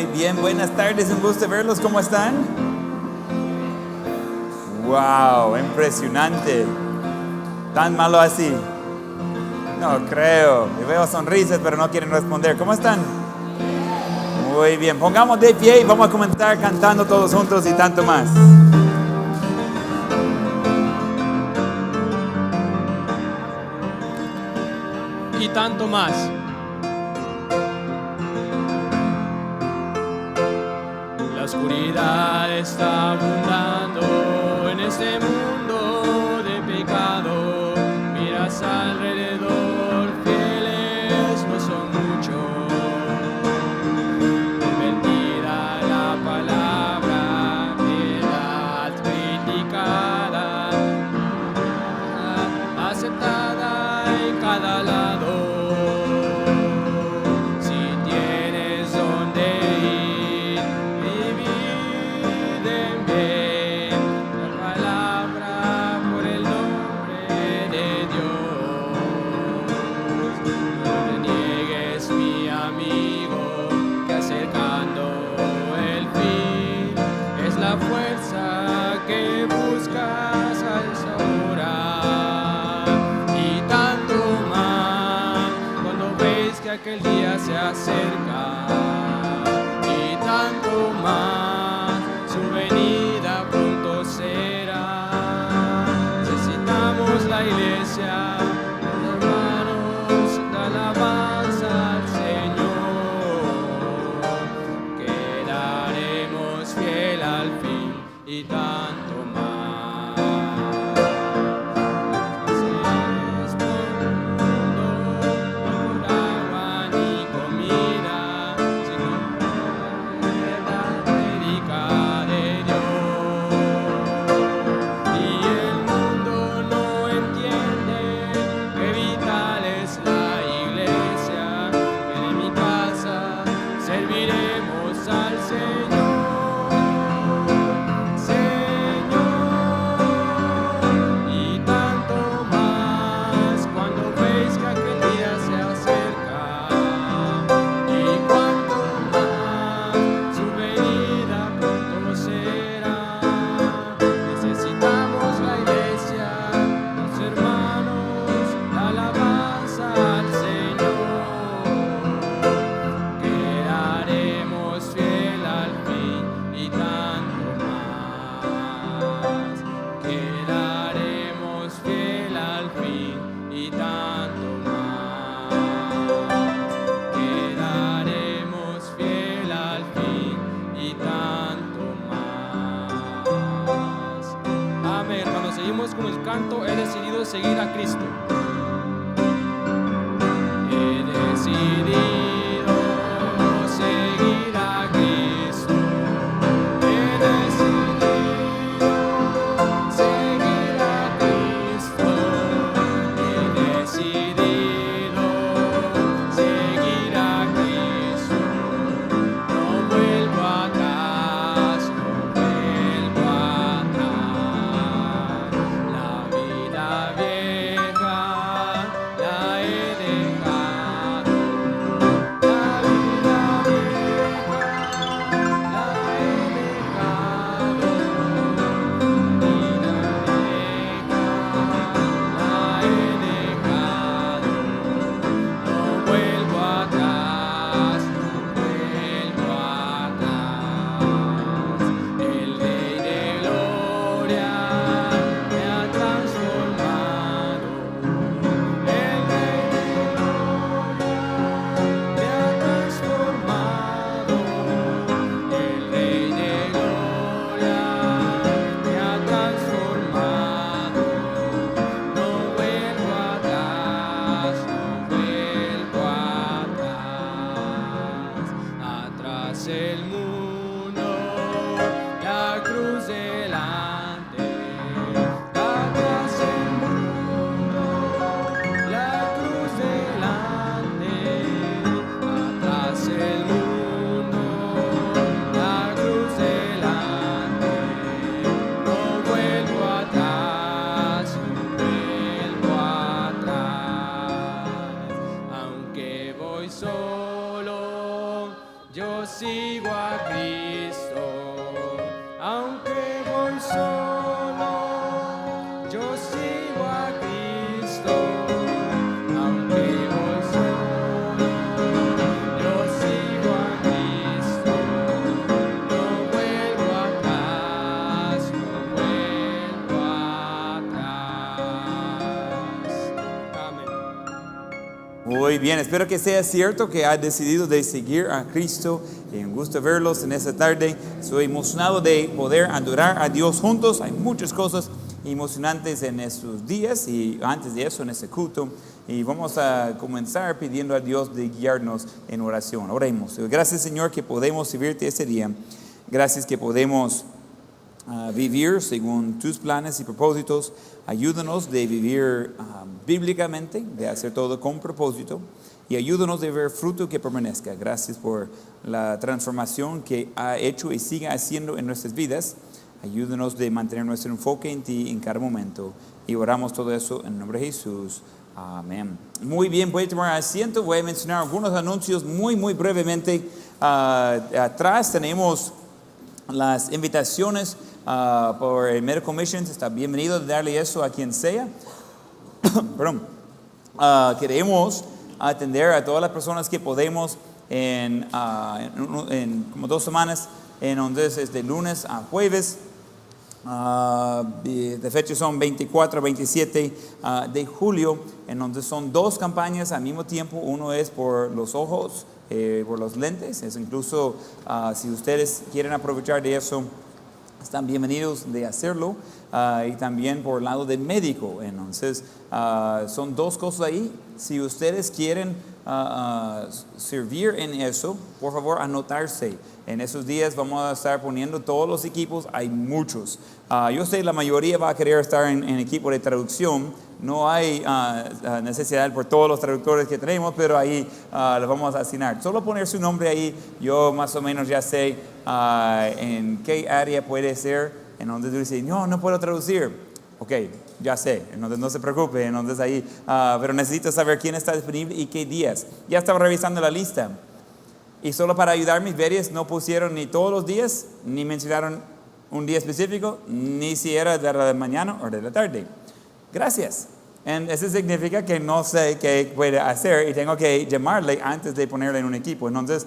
Muy bien, buenas tardes, un gusto verlos. ¿Cómo están? Wow, impresionante. ¿Tan malo así? No creo. Yo veo sonrisas, pero no quieren responder. ¿Cómo están? Muy bien, pongamos de pie y vamos a comenzar cantando todos juntos y tanto más. Y tanto más. La oscuridad está abundando en este mundo de pecado. Miras alrededor, fieles no son muchos. Mentira la palabra, verdad criticada, aceptada en cada lado. Que el día se acerca y tanto más su venida pronto será. Necesitamos la iglesia, los hermanos, la alabanza al Señor. Quedaremos fiel al fin y tanto más. Con el canto, he decidido seguir a Cristo. He decidido seguir a Cristo. He decidido seguir a Cristo. He decidido seguir a Cristo. No vuelvo atrás, no vuelvo atrás. La vida vieja sigo a Cristo, aunque voy solo, yo sigo a Cristo, aunque voy solo, yo sigo a Cristo, no vuelvo atrás, no vuelvo atrás. Amén. Muy bien, espero que sea cierto que has decidido de seguir a Cristo. Un gusto verlos en esta tarde. Estoy emocionado de poder adorar a Dios juntos. Hay muchas cosas emocionantes en estos días y antes de eso en este culto. Y vamos a comenzar pidiendo a Dios de guiarnos en oración. Oremos. Gracias, Señor, que podemos servirte este día. Gracias que podemos vivir según tus planes y propósitos. Ayúdanos de vivir bíblicamente, de hacer todo con propósito, y ayúdanos de ver fruto que permanezca. Gracias por la transformación que ha hecho y sigue haciendo en nuestras vidas. Ayúdanos de mantener nuestro enfoque en ti en cada momento, y oramos todo eso en el nombre de Jesús. Amén. Muy bien, puede tomar asiento. Voy a mencionar algunos anuncios muy brevemente. Atrás tenemos las invitaciones por el Medical Missions. Está bienvenido de darle eso a quien sea. Perdón. Queremos atender a todas las personas que podemos en como 2 semanas, en donde es de lunes a jueves. De fecha son 24 a 27 de julio, en donde son 2 campañas al mismo tiempo. Uno es por los ojos, por los lentes. Es incluso si ustedes quieren aprovechar de eso, están bienvenidos de hacerlo. Y también por el lado del médico. Entonces son 2 cosas ahí. Si ustedes quieren servir en eso, por favor anotarse. En esos días vamos a estar poniendo todos los equipos. Hay muchos. Yo sé la mayoría va a querer estar en equipo de traducción. No hay necesidad por todos los traductores que tenemos, pero ahí los vamos a asignar. Solo poner su nombre ahí. Yo más o menos ya sé en qué área puede ser. En donde tú dices, no puedo traducir. Ok, ya sé, entonces no se preocupe, entonces ahí, pero necesito saber quién está disponible y qué días. Ya estaba revisando la lista. Y solo para ayudar, mis verias no pusieron ni todos los días, ni mencionaron un día específico, ni si era de la mañana o de la tarde. Gracias. Eso significa que no sé qué puede hacer y tengo que llamarle antes de ponerle en un equipo. Entonces,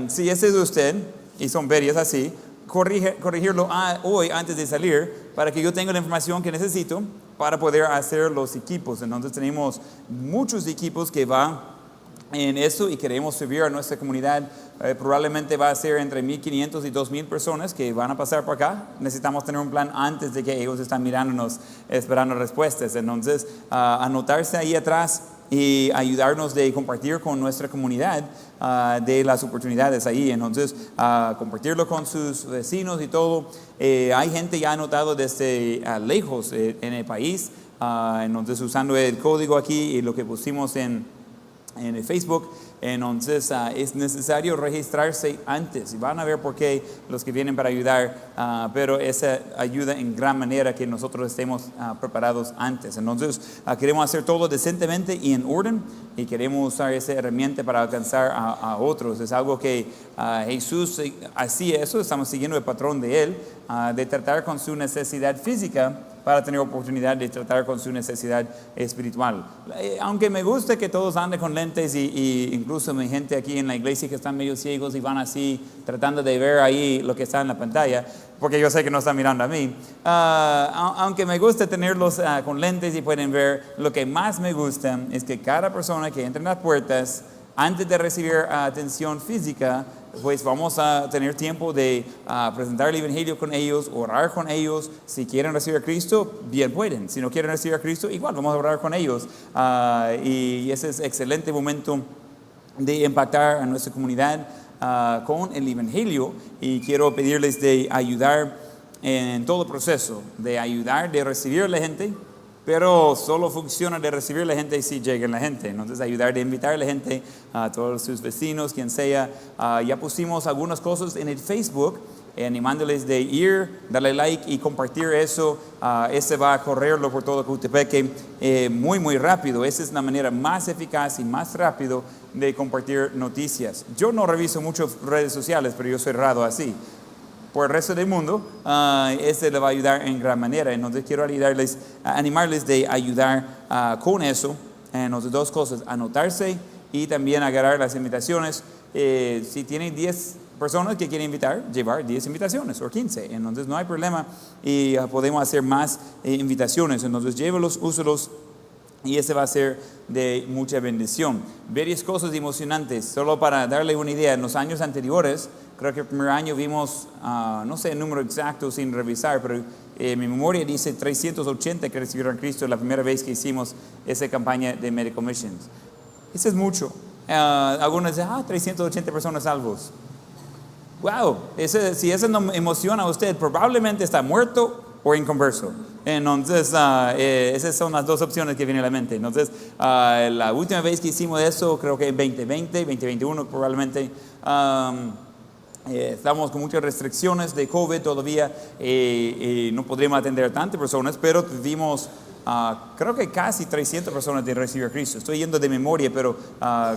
si ese es usted, y son verias así, corregirlo hoy antes de salir para que yo tenga la información que necesito para poder hacer los equipos. Entonces tenemos muchos equipos que van en eso y queremos servir a nuestra comunidad. Probablemente va a ser entre 1,500 y 2,000 personas que van a pasar por acá. Necesitamos tener un plan antes de que ellos están mirándonos, esperando respuestas. Entonces anotarse ahí atrás y ayudarnos de compartir con nuestra comunidad de las oportunidades ahí. Entonces, compartirlo con sus vecinos y todo. Hay gente ya anotado desde lejos en el país. Entonces, usando el código aquí y lo que pusimos en el Facebook. Entonces es necesario registrarse antes y van a ver por qué los que vienen para ayudar, pero esa ayuda en gran manera que nosotros estemos preparados antes. Entonces queremos hacer todo decentemente y en orden y queremos usar esa herramienta para alcanzar a otros. Es algo que Jesús hacía eso, estamos siguiendo el patrón de Él, de tratar con su necesidad física para tener oportunidad de tratar con su necesidad espiritual. Aunque me gusta que todos anden con lentes y incluso mi gente aquí en la iglesia que están medio ciegos y van así tratando de ver ahí lo que está en la pantalla, porque yo sé que no están mirando a mí. Aunque me gusta tenerlos con lentes y pueden ver, lo que más me gusta es que cada persona que entra en las puertas, antes de recibir atención física, pues vamos a tener tiempo de presentar el Evangelio con ellos, orar con ellos. Si quieren recibir a Cristo, bien pueden. Si no quieren recibir a Cristo, igual vamos a orar con ellos. Y ese es excelente momento de impactar a nuestra comunidad con el Evangelio. Y quiero pedirles de ayudar en todo el proceso, de ayudar, de recibir a la gente. Pero solo funciona de recibir a la gente si llega la gente. Entonces ayudar de invitar a la gente, a todos sus vecinos, quien sea. Ya pusimos algunas cosas en el Facebook animándoles de ir, darle like y compartir eso. Ese va a correrlo por todo Cojutepeque muy rápido. Esa es la manera más eficaz y más rápido de compartir noticias. Yo no reviso mucho redes sociales, pero yo soy raro así. Por el resto del mundo, ese le va a ayudar en gran manera. Entonces quiero animarles de ayudar con eso. Entonces, dos cosas: anotarse y también agarrar las invitaciones. Si tienen 10 personas que quieren invitar, llevar 10 invitaciones o 15. Entonces no hay problema y podemos hacer más invitaciones. Entonces llévelos, úselos. Y ese va a ser de mucha bendición. Varias cosas emocionantes, solo para darle una idea. En los años anteriores, creo que el primer año vimos, no sé el número exacto sin revisar, pero mi memoria dice 380 que recibieron a Cristo la primera vez que hicimos esa campaña de Medical Missions. Eso es mucho. Algunos dicen, 380 personas salvos. Wow, si eso no emociona a usted, probablemente está muerto o inconverso. Entonces, esas son las dos opciones que vienen a la mente. Entonces, la última vez que hicimos eso, creo que en 2020, 2021 probablemente, estamos con muchas restricciones de COVID todavía, no podríamos atender a tantas personas, pero tuvimos, creo que casi 300 personas de recibir a Cristo. Estoy yendo de memoria, pero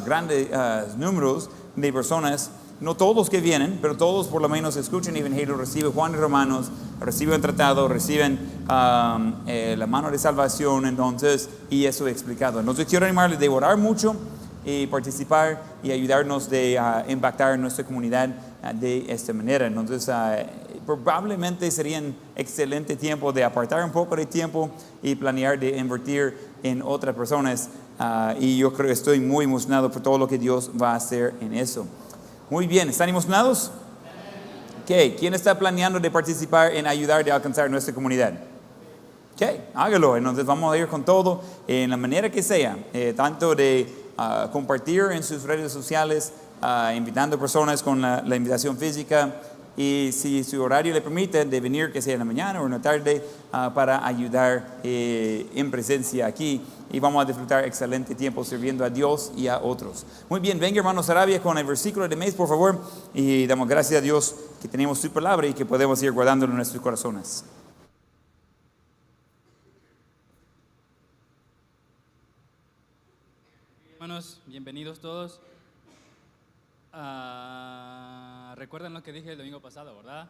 grandes números de personas. No todos que vienen, pero todos por lo menos escuchan el Evangelio, reciben Juan y Romanos, reciben el tratado, reciben la mano de salvación, entonces, y eso he explicado. Entonces quiero animarles de orar mucho y participar y ayudarnos de impactar nuestra comunidad de esta manera. Entonces, probablemente sería un excelente tiempo de apartar un poco de tiempo y planear de invertir en otras personas. Y yo creo que estoy muy emocionado por todo lo que Dios va a hacer en eso. Muy bien, ¿están emocionados? Ok, ¿quién está planeando de participar en ayudar a alcanzar nuestra comunidad? Ok, hágalo. Entonces vamos a ir con todo en la manera que sea, tanto de compartir en sus redes sociales, invitando personas con la invitación física, y si su horario le permite, de venir, que sea en la mañana o en la tarde, para ayudar en presencia aquí. Y vamos a disfrutar excelente tiempo sirviendo a Dios y a otros. Muy bien, venga hermanos Arabia con el versículo de mes, por favor. Y damos gracias a Dios que tenemos su palabra y que podemos ir guardándolo en nuestros corazones. Hermanos, bienvenidos todos. Recuerdan lo que dije el domingo pasado, ¿verdad?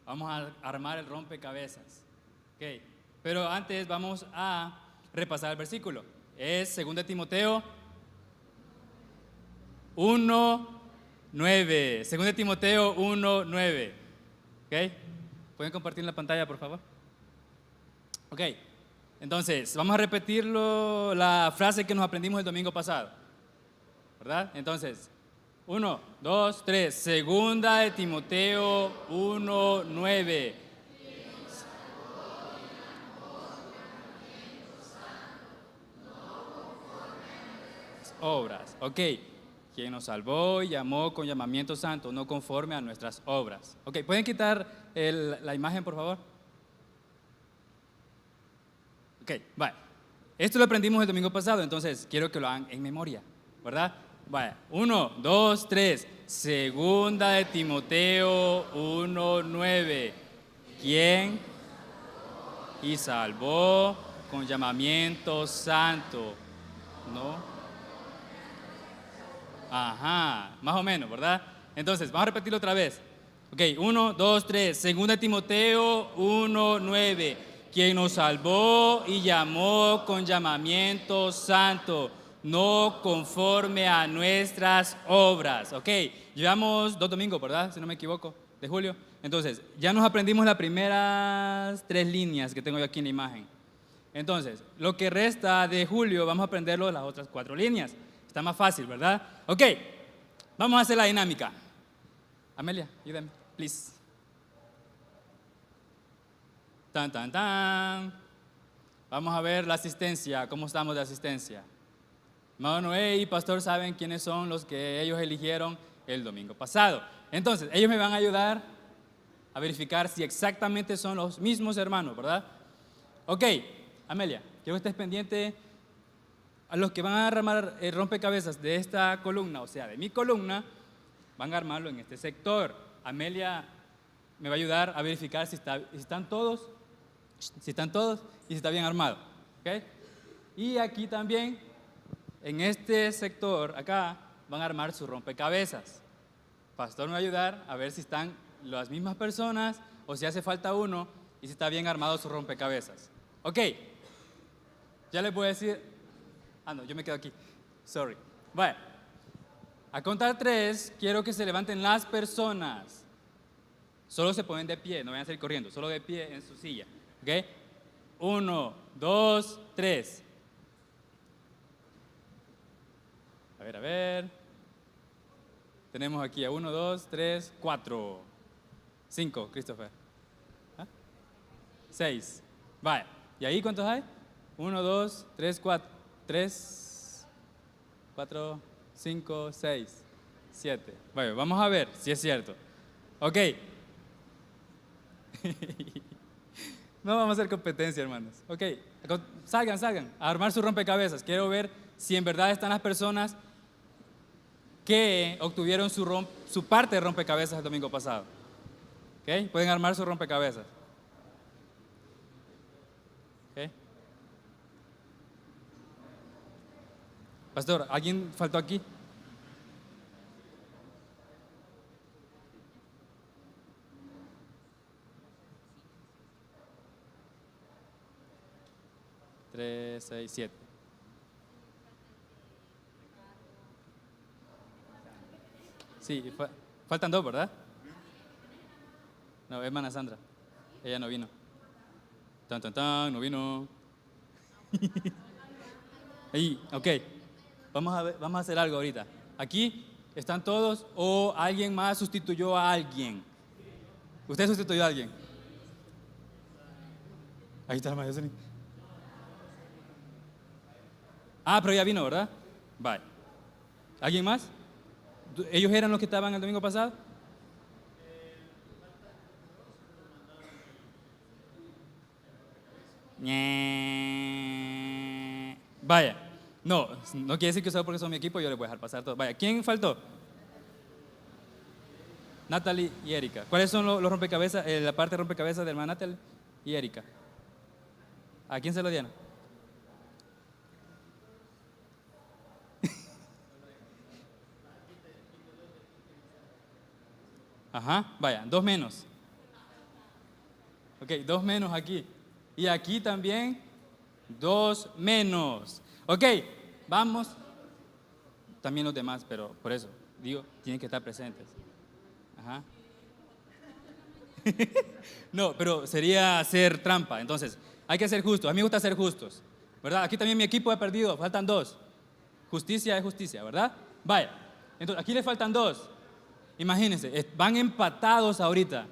Vamos a armar el rompecabezas. Okay. Pero antes vamos a repasar el versículo. Es 2 Timoteo 1:9. 2 Timoteo 1:9. ¿Ok? ¿Pueden compartir en la pantalla, por favor? Ok. Entonces, vamos a repetirlo, la frase que nos aprendimos el domingo pasado, ¿verdad? Entonces, 1, 2, 3. 2 Timoteo 1:9. Obras. Ok. Quien nos salvó y llamó con llamamiento santo, no conforme a nuestras obras. Ok. ¿Pueden quitar la imagen, por favor? Ok, vale. Esto lo aprendimos el domingo pasado, entonces quiero que lo hagan en memoria, ¿verdad? Vale. 1, 2, 3. 2 Timoteo 1:9. ¿Quién? Y salvó con llamamiento santo, ¿no? Ajá, más o menos, ¿verdad? Entonces, vamos a repetirlo otra vez. Ok, 1, 2, 3. 2 Timoteo 1:9. Quien nos salvó y llamó con llamamiento santo, no conforme a nuestras obras. Ok, llevamos 2 domingos, ¿verdad? Si no me equivoco, de julio. Entonces, ya nos aprendimos las primeras 3 líneas que tengo yo aquí en la imagen. Entonces, lo que resta de julio, vamos a aprenderlo de las otras 4 líneas. Está más fácil, ¿verdad? Ok, vamos a hacer la dinámica. Amelia, ayúdame, please. Tan, tan, tan. Vamos a ver la asistencia, cómo estamos de asistencia. Manuel y Pastor saben quiénes son los que ellos eligieron el domingo pasado. Entonces, ellos me van a ayudar a verificar si exactamente son los mismos hermanos, ¿verdad? Ok, Amelia, quiero que estés pendiente a los que van a armar el rompecabezas de esta columna, o sea, de mi columna, van a armarlo en este sector. Amelia, me va a ayudar a verificar si están todos y si está bien armado. ¿Ok? Y aquí también, en este sector, acá, van a armar su rompecabezas. Pastor me va a ayudar a ver si están las mismas personas o si hace falta uno y si está bien armado su rompecabezas. Ok, ya les voy a decir. No, yo me quedo aquí. Sorry. Vaya, a contar 3, quiero que se levanten las personas. Solo se ponen de pie, no vayan a salir corriendo, solo de pie en su silla. Ok, 1, 2, 3. A ver. Tenemos aquí a 1, 2, 3, 4, 5, Christopher. 6. Vaya. ¿Y ahí cuántos hay? 1, 2, 3, 4. 3, 4, 5, 6, 7. Bueno, vamos a ver si es cierto. Ok. No vamos a hacer competencia, hermanos. Ok. Salgan. A armar su rompecabezas. Quiero ver si en verdad están las personas que obtuvieron su parte de rompecabezas el domingo pasado. ¿Ok? Pueden armar su rompecabezas. ¿Ok? Pastor, ¿alguien faltó aquí? Tres, 6, 7. Sí, faltan 2, ¿verdad? No, hermana Sandra. Ella no vino. No vino. Ahí, ok. Vamos a hacer algo ahorita. Aquí están todos o alguien más sustituyó a alguien. ¿Usted sustituyó a alguien? Ahí está la hermana Jocelyn. Pero ya vino, ¿verdad? Bye. ¿Alguien más? ¿Ellos eran los que estaban el domingo pasado? Vaya, no quiere decir que solo porque son mi equipo yo les voy a dejar pasar todo. Vaya, ¿quién faltó? Natalie y Erika. ¿Cuáles son los rompecabezas, la parte de rompecabezas de hermana Natalie y Erika? ¿A quién se lo dieron? Vaya, 2 menos. Ok, 2 menos aquí. Y aquí también 2 menos. Ok, vamos. También los demás, pero por eso, digo, tienen que estar presentes. No, pero sería hacer trampa. Entonces, hay que ser justos. A mí me gusta ser justos, ¿verdad? Aquí también mi equipo ha perdido, faltan 2. Justicia es justicia, ¿verdad? Vaya, entonces aquí le faltan 2. Imagínense, van empatados ahorita.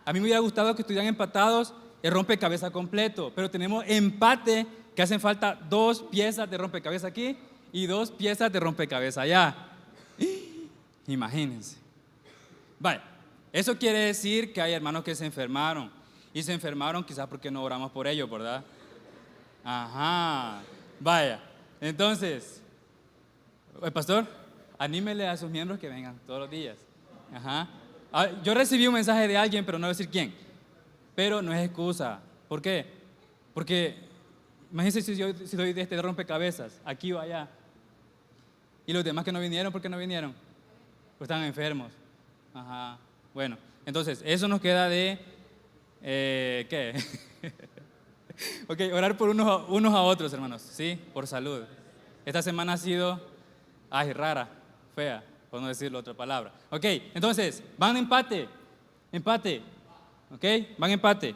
A mí me hubiera gustado que estuvieran empatados el rompecabezas completo, pero tenemos empate que hacen falta 2 piezas de rompecabezas aquí y 2 piezas de rompecabezas allá. Imagínense. Vale, eso quiere decir que hay hermanos que se enfermaron y se enfermaron quizás porque no oramos por ellos, ¿verdad? Vaya, entonces, el pastor, anímele a sus miembros que vengan todos los días. Yo recibí un mensaje de alguien, pero no voy a decir quién. Pero no es excusa. ¿Por qué? Porque imagínense si doy de este rompecabezas, aquí o allá. Y los demás que no vinieron, ¿por qué no vinieron? Pues están enfermos. Bueno, entonces, eso nos queda de... ¿qué? Ok, orar por unos a otros, hermanos, ¿sí? Por salud. Esta semana ha sido, rara, fea, por no decirlo otra palabra. Ok, entonces, van empate, ok, van empate.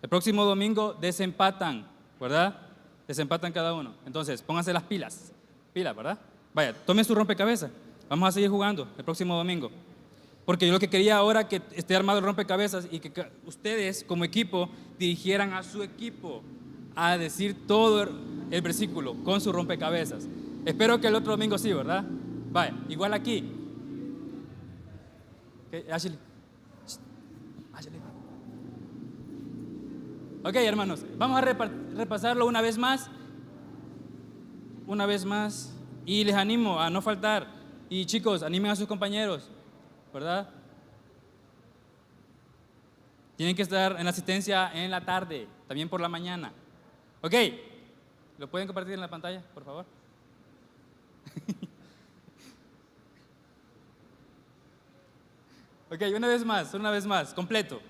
El próximo domingo desempatan, ¿verdad? Desempatan cada uno. Entonces, pónganse las pilas, ¿verdad? Vaya, tomen su rompecabezas. Vamos a seguir jugando el próximo domingo. Porque yo lo que quería ahora que esté armado el rompecabezas y que ustedes como equipo dirigieran a su equipo a decir todo el versículo con su rompecabezas. Espero que el otro domingo sí, ¿verdad? Vaya, igual aquí. Okay, Ashley. Ok, hermanos, vamos a repasarlo una vez más. Y les animo a no faltar. Y chicos, animen a sus compañeros, ¿verdad? Tienen que estar en la asistencia en la tarde, también por la mañana. Ok, ¿lo pueden compartir en la pantalla, por favor? Ok, una vez más, completo.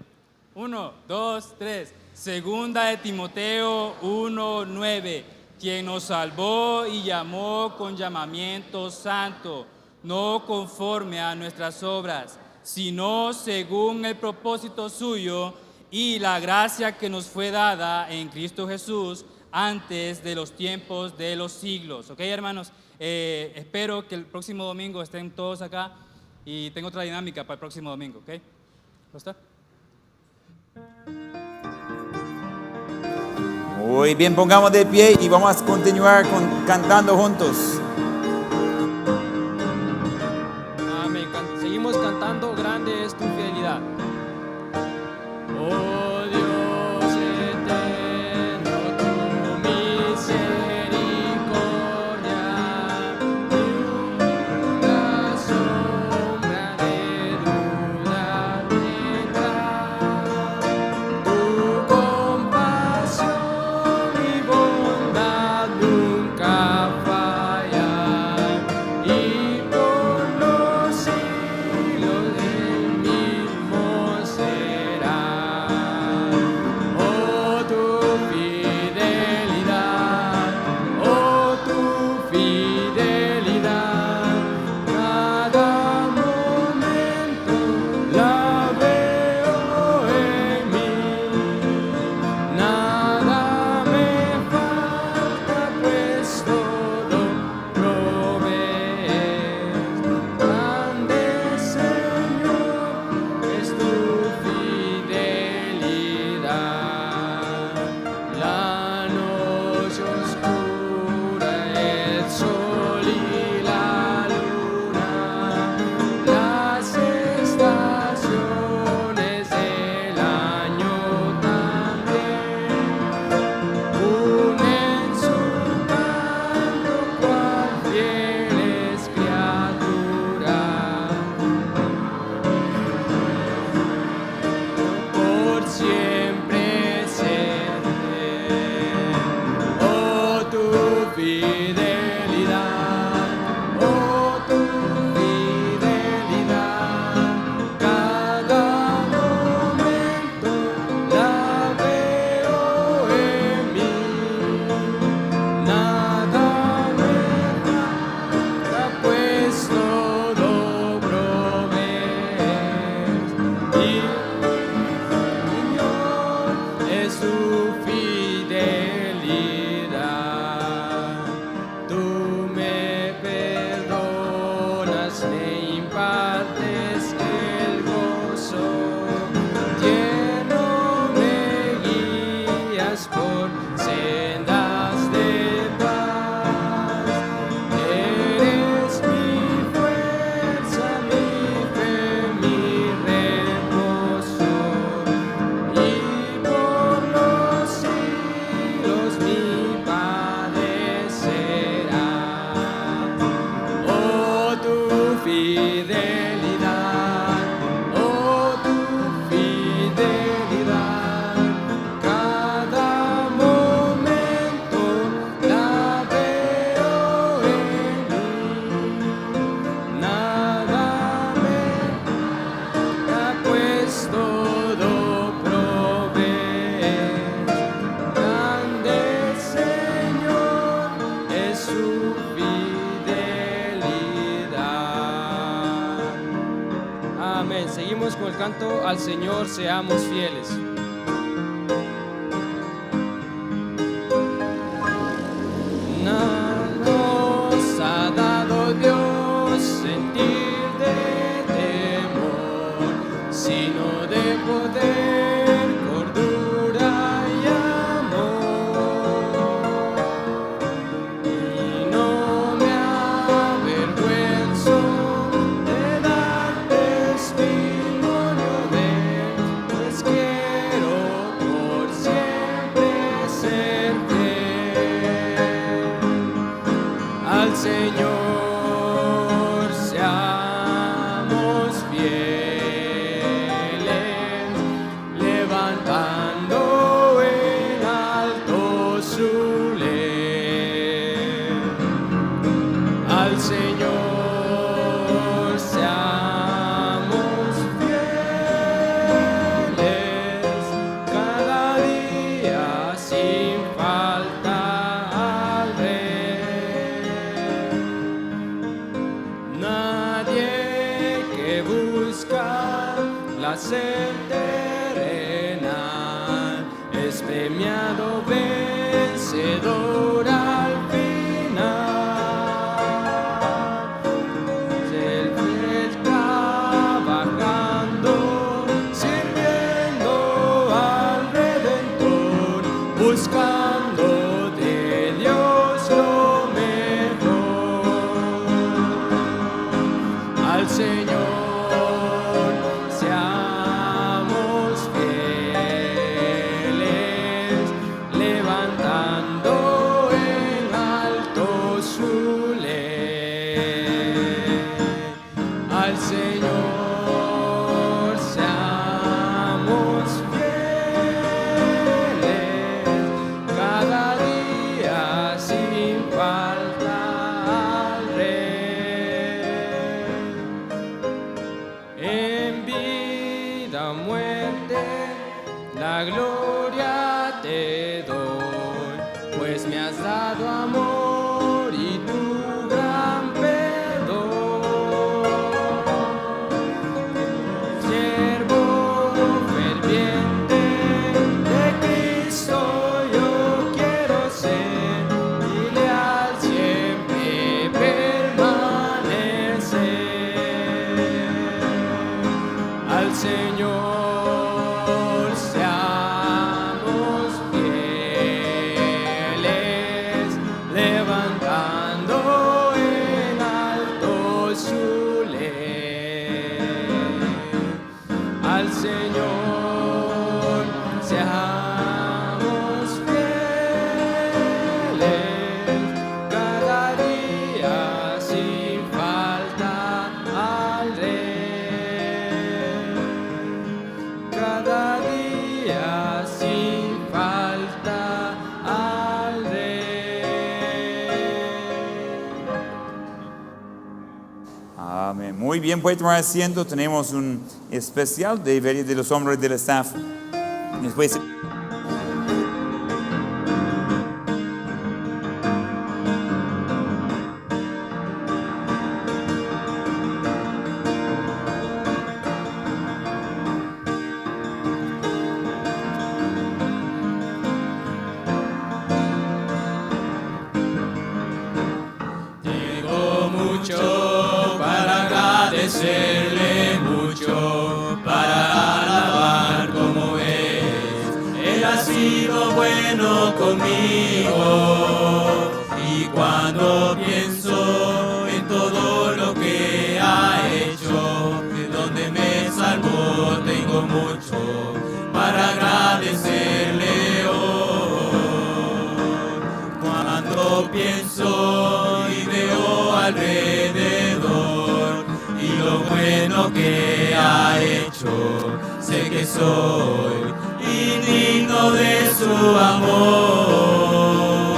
1, 2, 3. Segunda de Timoteo 1:9. Quien nos salvó y llamó con llamamiento santo, no conforme a nuestras obras, sino según el propósito suyo y la gracia que nos fue dada en Cristo Jesús antes de los tiempos de los siglos. Ok, hermanos, espero que el próximo domingo estén todos acá y tengo otra dinámica para el próximo domingo. Ok, ¿lo está? Muy bien, pongamos de pie y vamos a continuar cantando juntos. Amén. Seguimos cantando, grande es tu fidelidad. Oh Dios eterno, tu misericordia, una sombra de duda tendrá. Tu compasión y bondad nunca fallan, y por los siglos el mismo será. Oh tu fidelidad, cada momento la veo en mí. Nada me falta, pues todo provees. Grande Señor es tu fidelidad. La noche oscura, el sol y la luna, las estaciones del año también unen su canto cual fieles criaturas. Por siempre seré. Oh tu fidelidad, cada momento la veo en mí. Nada me falta, pues todo provees. Y Señor es su fidelidad. Tú me perdonas, me impartes el gozo, lleno me guías por sendas de paz. Eres mi fuerza, mi fe, mi reposo, y por los siglos mi padecerá. Oh tu fidelidad, cada momento la veo en mí. Nada me falta, pues todo provees. Grande Señor es su fidelidad. Amén. Seguimos con el canto al Señor, seamos fieles. Nos ha dado Dios sentir de temor, sino de poder, cordura y amor. Y no me avergüenzo de dar testimonio de él, pues quiero por siempre ser fiel. Al Señor seamos fieles, le placer terrenal, es premiado vencedor al final. El fiel trabajando, sirviendo al Redentor, buscando de Dios lo mejor. Al Señor seamos fieles, levantando en alto su ley. Al Señor seamos fieles, cada día sin falta al Rey. En vida o muerte, la gloria te doy, pues me has dado amor y tu gran perdón. Siervo ferviente de Cristo yo quiero ser, y leal siempre permanecer. Al Señor seamos fieles, levantando en alto su ley. Al Señor seamos fieles, cada día sin falta al Rey. Cada día sin falta al Rey. Amén. Muy bien, puede tomar asiento. Tenemos un especial de varios de los hombres del staff. Después. Tengo mucho para agradecerle, mucho para alabar como es. Él ha sido bueno conmigo, y cuando pienso en todo lo que ha hecho, de donde me salvó, tengo mucho para agradecerle hoy. Cuando pienso y veo alrededor y lo bueno que ha hecho, sé que soy indigno de su amor,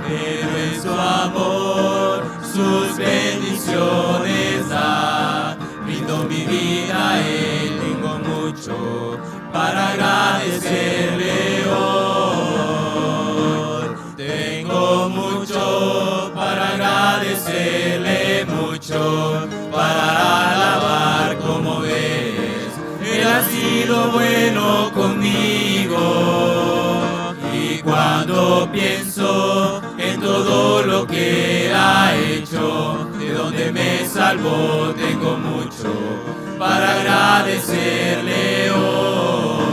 pero en su amor sus bendiciones da. Brindo mi vida a Él, tengo mucho para agradecerle hoy. Tengo mucho para agradecerle, mucho para alabar como ves. Él ha sido bueno conmigo, y cuando pienso en todo lo que ha hecho, de donde me salvó, tengo mucho para agradecerle hoy.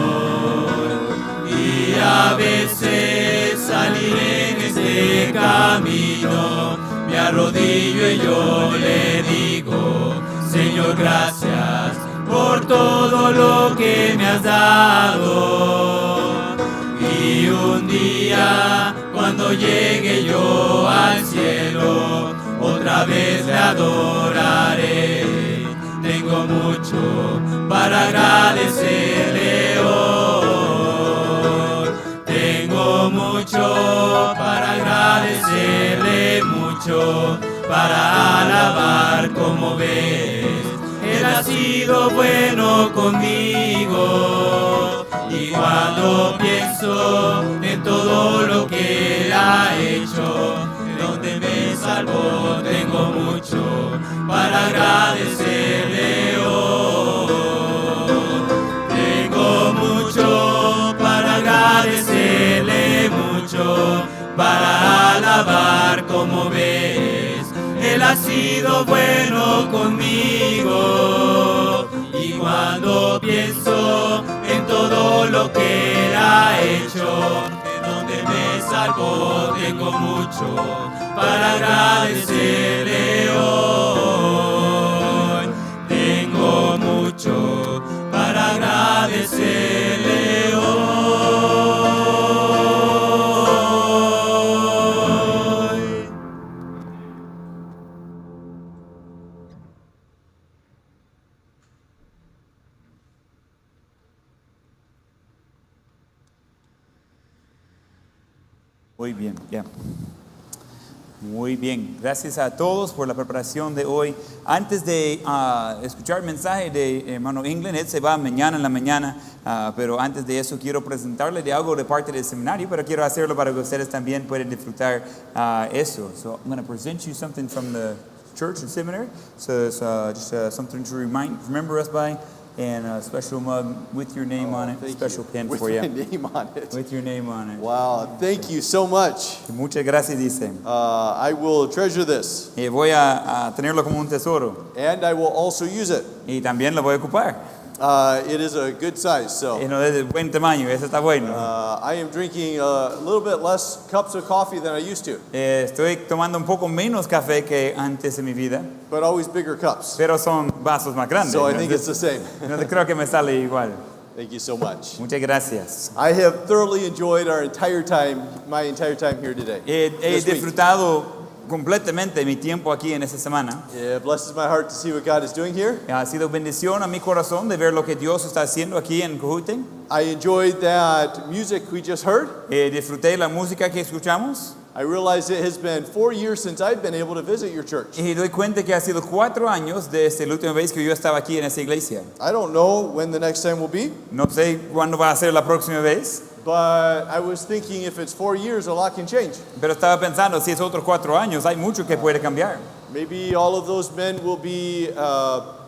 Y a veces salir en este camino, me arrodillo y yo le digo: Señor, gracias por todo lo que me has dado. Y un día, cuando llegue yo al cielo, otra vez le adoraré. Tengo mucho para agradecerle hoy. Tengo mucho para agradecerle, mucho para alabar como ves. Él ha sido bueno conmigo, y cuando pienso en todo lo que Él ha hecho, de donde me salvó, tengo mucho para agradecerle hoy. dar, como ves. Él ha sido bueno conmigo. Y cuando pienso en todo lo que Él ha hecho, de donde me salvó, tengo mucho para agradecerle hoy. Tengo mucho para agradecerle hoy. Muy bien, ya. Muy bien, gracias a todos por la preparación de hoy. Antes de escuchar el mensaje de hermano England, él se va mañana en la mañana, pero antes de eso quiero presentarle de algo de parte del seminario, pero quiero hacerlo para que ustedes también puedan disfrutar eso. So I'm going to present you something from the church and seminary. So it's just something to remember us by. And a special mug with your name on it, special pen for you. With my name on it. With your name on it. Wow, thank you so much. Muchas gracias, dice. I will treasure this. Voy a tenerlo como un tesoro. And I will also use it. Y también lo voy a ocupar. It is a good size, so. No es de buen tamaño, ese está bueno. I am drinking a little bit less cups of coffee than I used to. Estoy tomando un poco menos café que antes en mi vida. But always bigger cups. Pero son vasos más grandes. So I think it's the same. No creo que me sale igual. Thank you so much. Muchas gracias. I have thoroughly enjoyed my entire time here today. He this week. disfrutado completamente mi tiempo aquí en esta semana. It blesses my heart to see what God is doing here. Ha sido bendición a mi corazón de ver lo que Dios está haciendo aquí en Cojute. I enjoyed that music we just heard. Disfruté la música que escuchamos. I realize it has been 4 years since I've been able to visit your church. Y doy cuenta que ha sido 4 años desde la última vez que yo estaba aquí en esta iglesia. I don't know when the next time will be, No sé cuándo va a ser la próxima vez, but I was thinking if it's 4 years, a lot can change. pero estaba pensando, si es otros 4 años, hay mucho que puede cambiar. Maybe all of those men will be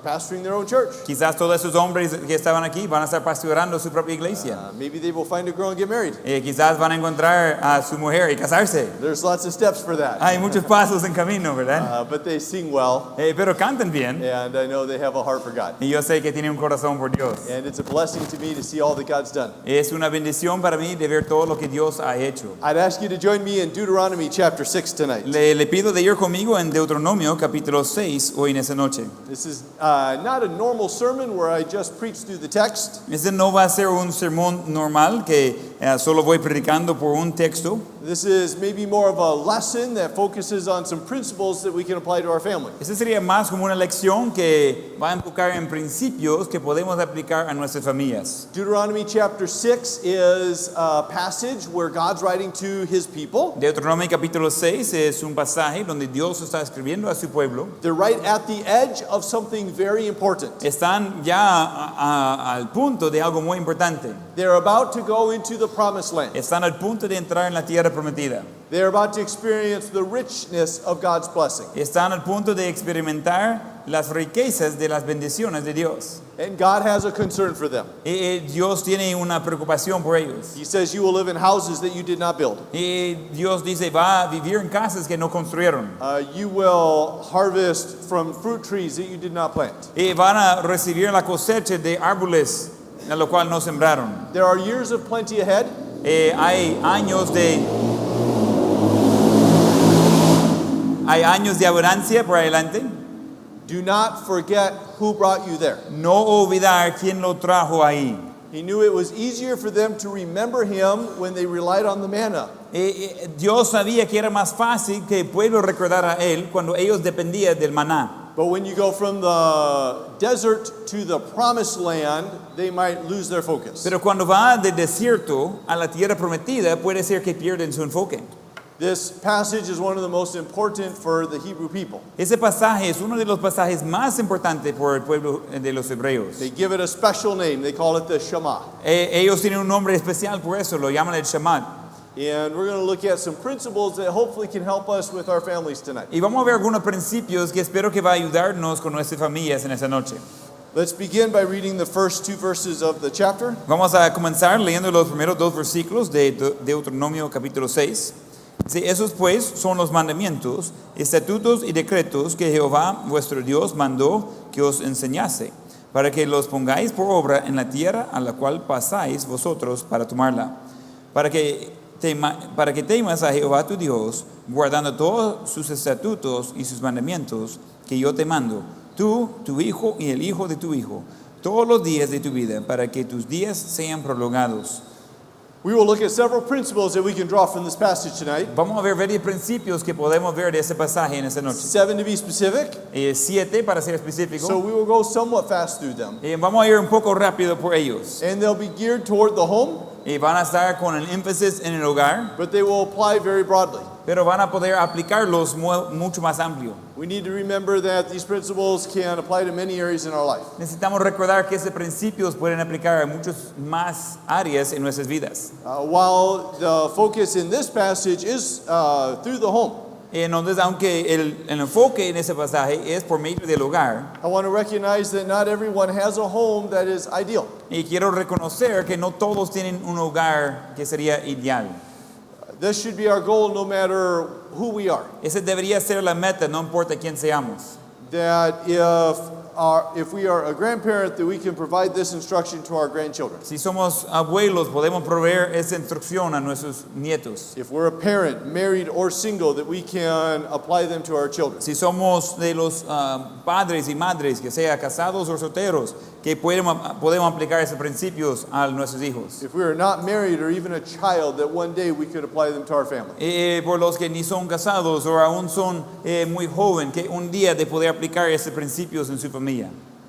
pastoring their own church. Quizás todos esos hombres que estaban aquí van a estar pastorando su propia iglesia. Maybe they will find a girl and get married. Quizás van a encontrar a su mujer y casarse. There's lots of steps for that. Hay muchos pasos en camino, ¿verdad? But they sing well, Pero cantan bien. and I know they have a heart for God. Y yo sé que tienen un corazón por Dios. And it's a blessing to me to see all that God's done. Es una bendición para mí de ver todo lo que Dios ha hecho. I'd ask you to join me in Deuteronomy chapter 6 tonight. Le pido de ir conmigo en Deuteronomio capítulo 6 hoy en esa noche. This is not a normal sermon where I just preach through the text. Este no va a ser un sermón normal que solo voy predicando por un texto. This is maybe more of a lesson that focuses on some principles that we can apply to our family. Este sería más como una lección que va a enfocar en principios que podemos aplicar a nuestras familias. Deuteronomy chapter 6 is a passage where God's writing to his people. Deuteronomio capítulo 6 es un pasaje donde Dios está escribiendo a su pueblo. They're right at the edge of something very important. Están ya al punto de algo muy importante. They're about to go into the promised land. Están al punto de entrar en la tierra prometida. They're about to experience the richness of God's blessing. Están al punto de experimentar las riquezas de las bendiciones de Dios. And God has a concern for them. Dios tiene una preocupación por ellos. He says you will live in houses that you did not build. Dios dice, va a vivir en casas que no construyeron. You will harvest from fruit trees that you did not plant. Van a recibir la cosecha de árboles a lo cual no sembraron. There are years of plenty ahead. Hay años de abundancia por adelante. Do not forget who brought you there. No olvidar quién lo trajo ahí. He knew it was easier for them to remember him when they relied on the manna. Dios sabía que era más fácil que el pueblo recordara a él cuando ellos dependían del maná. But when you go from the desert to the promised land, they might lose their focus. Pero cuando va del desierto a la tierra prometida, puede ser que pierden su enfoque. This passage is one of the most important for the Hebrew people. Ese pasaje es uno de los pasajes más importantes por el pueblo de los hebreos. They give it a special name. They call it the Shema. Ellos tienen un nombre especial por eso, lo llaman el Shamad. And we're going to look at some principles that hopefully can help us with our families tonight. Y vamos a ver algunos principios que espero que va a ayudarnos con nuestras familias en esta noche. Let's begin by reading the first 2 verses of the chapter. Vamos a comenzar leyendo los primeros 2 versículos de Deuteronomio capítulo 6. Sí, esos pues son los mandamientos, estatutos y decretos que Jehová vuestro Dios mandó que os enseñase, para que los pongáis por obra en la tierra a la cual pasáis vosotros para tomarla, para que temas a Jehová tu Dios, guardando todos sus estatutos y sus mandamientos que yo te mando, tú, tu hijo y el hijo de tu hijo, todos los días de tu vida, para que tus días sean prolongados. We will look at several principles that we can draw from this passage tonight. Vamos a ver varios principios que podemos ver de ese pasaje en esta noche. 7 to be specific. 7 para ser específico. So we will go somewhat fast through them. Vamos a ir un poco rápido por ellos. And they'll be geared toward the home, Van a estar con el énfasis en el hogar, but they will apply very broadly. pero van a poder aplicarlos mucho más amplio. We need to remember that these principles can apply to many areas in our life. Necesitamos recordar que esos principios pueden aplicar a muchas más áreas en nuestras vidas. While the focus in this passage is through the home, Entonces, aunque el enfoque en ese pasaje es por medio del hogar, I want to recognize that not everyone has a home that is ideal. y quiero reconocer que no todos tienen un hogar que sería ideal. This should be our goal no matter who we are. Esa debería ser la meta, no importa quién seamos. That if we are a grandparent, that we can provide this instruction to our grandchildren. Si somos abuelos, podemos proveer esa instrucción a nuestros nietos. If we're a parent, married or single, that we can apply them to our children. Si somos de los padres y madres, que sea casados o solteros, que podemos aplicar esos principios a nuestros hijos. If we are not married or even a child, that one day we could apply them to our family. Por los que ni son casados o aún son muy jóvenes, que un día de poder aplicar esos principios en su familia.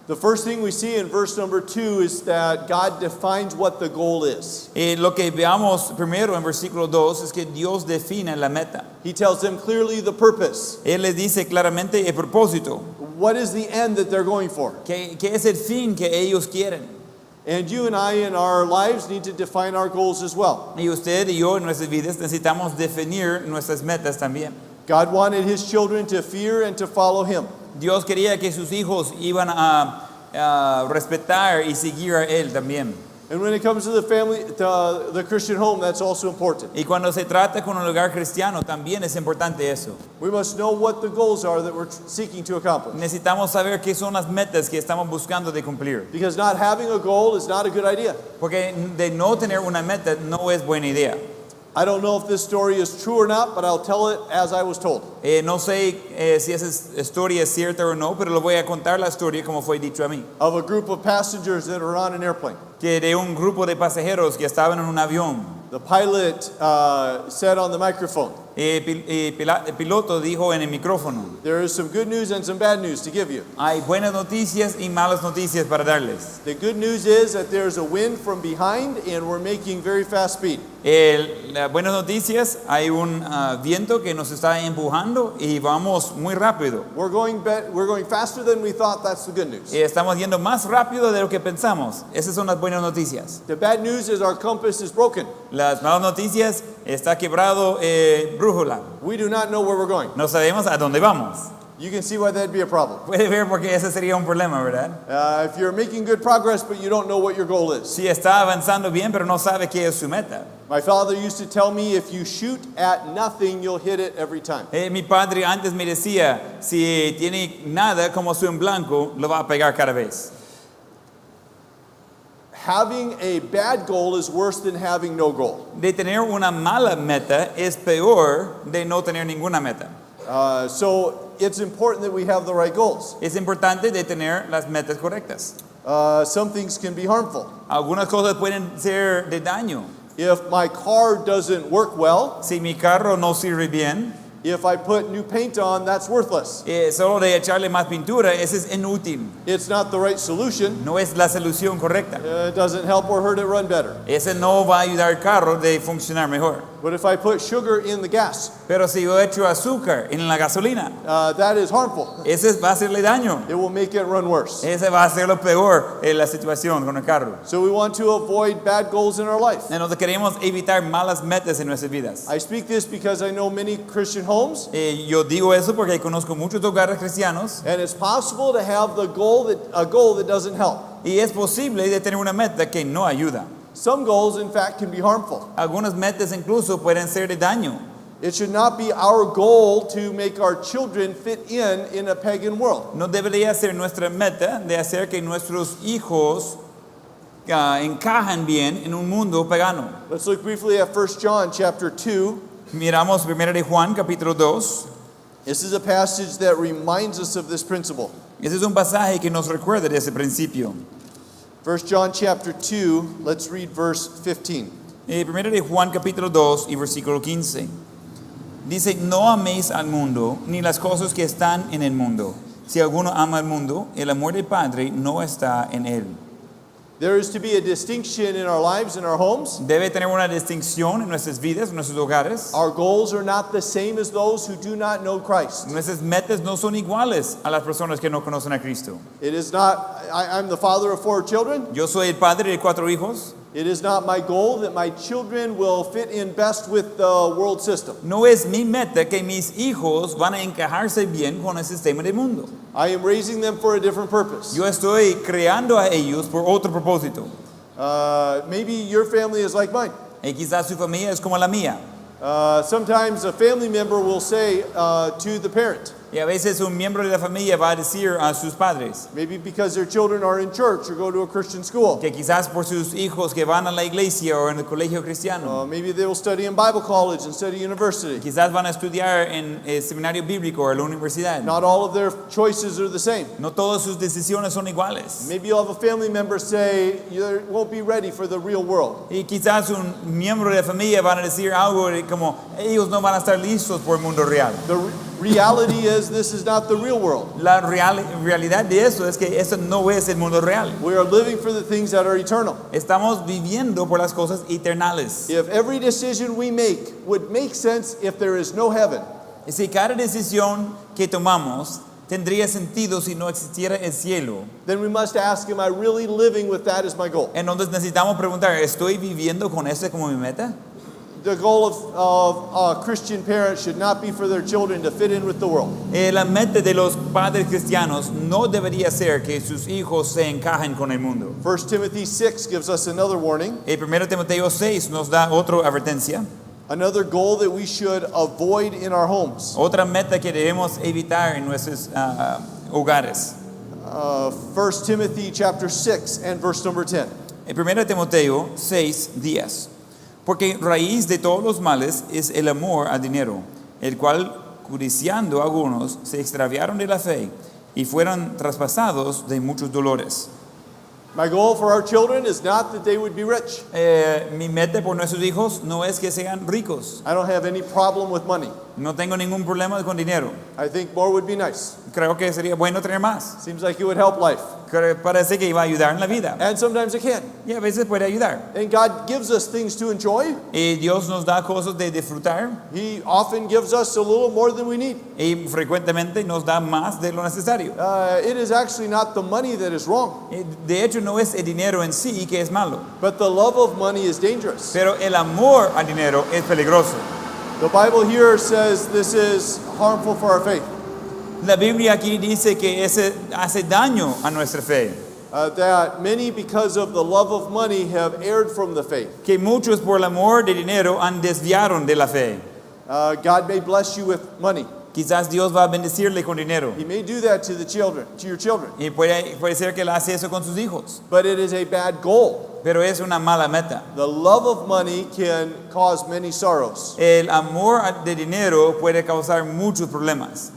The first thing we see in verse number 2 is that God defines what the goal is. Lo que veamos primero en versículo 2 es que Dios define la meta. He tells them clearly the purpose. Él les dice claramente el propósito. What is the end that they're going for? ¿Qué es el fin que ellos quieren? And you and I in our lives need to define our goals as well. Y usted y yo en nuestras vidas necesitamos definir nuestras metas también. God wanted his children to fear and to follow him. Dios quería que sus hijos iban a respetar y seguir a Él también. And when it comes to the family, the Christian home, that's also important. Y cuando se trata con un hogar cristiano, también es importante eso. We must know what the goals are that we're seeking to accomplish. Necesitamos saber qué son las metas que estamos buscando de cumplir. Because not having a goal is not a good idea. Porque de no tener una meta no es buena idea. I don't know if this story is true or not, but I'll tell it as I was told. No sé si esa historia es cierta o no, pero le voy a contar la historia como fue dicho a mí. Of a group of passengers that are on an airplane. Que de un grupo de pasajeros que estaban en un avión. The pilot said on the microphone, El piloto dijo en el micrófono: there is some good news and some bad news to give you. hay buenas noticias y malas noticias para darles. The good news is that there's a wind from behind and we're making very fast speed. Las buenas noticias, hay un viento que nos está empujando y vamos muy rápido. We're going faster than we thought. That's the good news. Estamos yendo más rápido de lo que pensamos. Esas son las buenas noticias. The bad news is our compass is broken. Las malas noticias, está quebrado brújula. We do not know where we're going. No sabemos a dónde vamos. You can see why that'd be a problem. Puede ver porque ese sería un problema, ¿verdad? If you're making good progress but you don't know what your goal is. Si está avanzando bien pero no sabe qué es su meta. My father used to tell me if you shoot at nothing, you'll hit it every time. Mi padre antes me decía, si tiene nada como su en blanco, lo va a pegar cada vez. Having a bad goal is worse than having no goal. De tener una mala meta es peor de no tener ninguna meta. So it's important that we have the right goals. Es importante de tener las metas correctas. Some things can be harmful. Algunas cosas pueden ser de daño. If my car doesn't work well, Si mi carro no sirve bien, if I put new paint on, that's worthless. solo de echarle más pintura, eso es inútil. It's not the right solution. No es la solución correcta. It doesn't help or hurt it run better. Ese no va a ayudar al carro de funcionar mejor. But if I put sugar in the gas, Pero si yo echo azúcar en la gasolina, that is harmful. ese va a hacerle daño. It will make it run worse. Ese va a ser lo peor en la situación con el carro. So we want to avoid bad goals in our life. Entonces queremos evitar malas metas en nuestras vidas. I speak this because I know many Christian homes, Yo digo eso porque conozco muchos hogares cristianos and it's possible to have a goal that doesn't help. y es posible de tener una meta que no ayuda. Some goals, in fact, can be harmful. Algunas metas incluso pueden ser de daño. It should not be our goal to make our children fit in a pagan world. No debería ser nuestra meta de hacer que nuestros hijos encajen bien en un mundo pagano. Let's look briefly at 1 John chapter 2. Miramos 1 de Juan capítulo 2. This is a passage that reminds us of this principle. Ese es un pasaje que nos recuerda de ese principio. 1 John chapter 2, let's read verse 15. 1 de Juan capítulo 2 y versículo 15. Dice, no améis al mundo ni las cosas que están en el mundo. Si alguno ama al mundo, el amor del Padre no está en él. There is to be a distinction in our lives, in our homes. Debe tener una distinción en nuestras vidas, en nuestros hogares. Our goals are not the same as those who do not know Christ. Nuestras metas no son iguales a las personas que no conocen a Cristo. It is not, I'm the father of 4 children. Yo soy el padre de 4 hijos. It is not my goal that my children will fit in best with the world system. No es mi meta que mis hijos van a encajarse bien con el sistema del mundo. I am raising them for a different purpose. Yo estoy creando a ellos por otro propósito. Maybe your family is like mine. Y quizás su familia es como la mía. Sometimes a family member will say to the parent, Y a veces un miembro de la familia va a decir a sus padres maybe because their children are in church or go to a Christian school. que quizás por sus hijos que van a la iglesia o en el colegio cristiano, Maybe they will study in Bible college instead of university. quizás van a estudiar en el seminario bíblico o en la universidad. Not all of their choices are the same. No todas sus decisiones son iguales. Maybe you'll have a family member say you won't be ready for the real world. Y quizás un miembro de la familia van a decir algo como ellos no van a estar listos por el mundo real. The reality is this is not the real world. La realidad de eso es que eso no es el mundo real. We are living for the things that are eternal. Estamos viviendo por las cosas eternales. If every decision we make would make sense if there is no heaven, Y si cada decisión que tomamos tendría sentido si no existiera el cielo, then we must ask, am I really living with that as my goal? entonces necesitamos preguntar, ¿estoy viviendo con eso como mi meta? The goal of Christian parents should not be for their children to fit in with the world. La meta de los padres cristianos no debería ser que sus hijos se encajen con el mundo. 1 Timothy 6 gives us another warning. 1 Timoteo 6 nos da otra advertencia. Another goal that we should avoid in our homes. Otra meta que debemos evitar en nuestros hogares. 1 Timothy chapter 6 and verse number 10. 1 Timoteo 6:10. Porque raíz de todos los males es el amor al dinero, el cual, codiciando algunos, se extraviaron de la fe y fueron traspasados de muchos dolores. My goal for our children is not that they would be rich. Mi meta por nuestros hijos no es que sean ricos. I don't have any problem with money. No tengo ningún problema con dinero. I think more would be nice. Creo que sería bueno tener más. Seems like it would help life. Parece que iba a ayudar en la vida. And sometimes it can. Y a veces puede ayudar. And God gives us things to enjoy. Y Dios nos da cosas de disfrutar. He often gives us a little more than we need. Y frecuentemente nos da más de lo necesario. It is actually not the money that is wrong. De hecho, no es el dinero en sí que es malo. But the love of money is dangerous. Pero el amor al dinero es peligroso. The Bible here says this is harmful for our faith. La Biblia aquí dice que ese hace daño a nuestra fe. That many, because of the love of money, have erred from the faith. Que muchos por el amor de dinero han desviaron de la fe. God may bless you with money. Quizás Dios va a bendecirle con dinero. He may do that to the children, to your children. Y puede ser que él hace eso con sus hijos. But it is a bad goal. Pero es una mala meta. The love of money can cause many sorrows. El amor de dinero puede causar muchos problemas.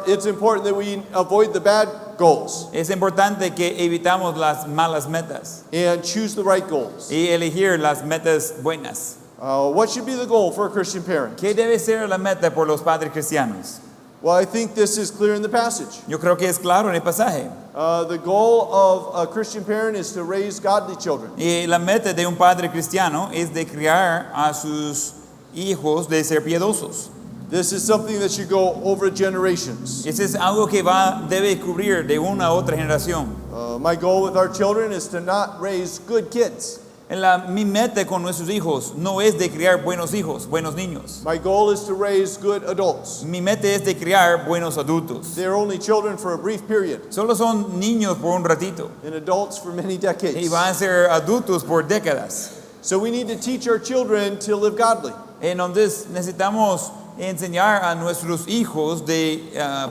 It's important that we avoid the bad goals Es importante que evitamos las malas metas and choose the right goals. y elegir las metas buenas. What should be the goal for a Christian parent? ¿Qué debe ser la meta por los padres cristianos? Well, I think this is clear in the passage. Yo creo que es claro en el pasaje. The goal of a Christian parent is to raise godly children. Y la meta de un padre cristiano es de criar a sus hijos de ser piadosos. This is something that should go over generations. Eso es algo que debe cubrir de una a otra generación. My goal with our children is to not raise good kids. Mi meta con nuestros hijos no es de criar buenos hijos, buenos niños. My goal is to raise good adults. Mi meta es de criar buenos adultos. They're only children for a brief period, Solo son niños por un ratito and adults for many y decades. van a ser adultos por décadas. So we need to teach our children to live godly. Entonces necesitamos enseñar a nuestros hijos de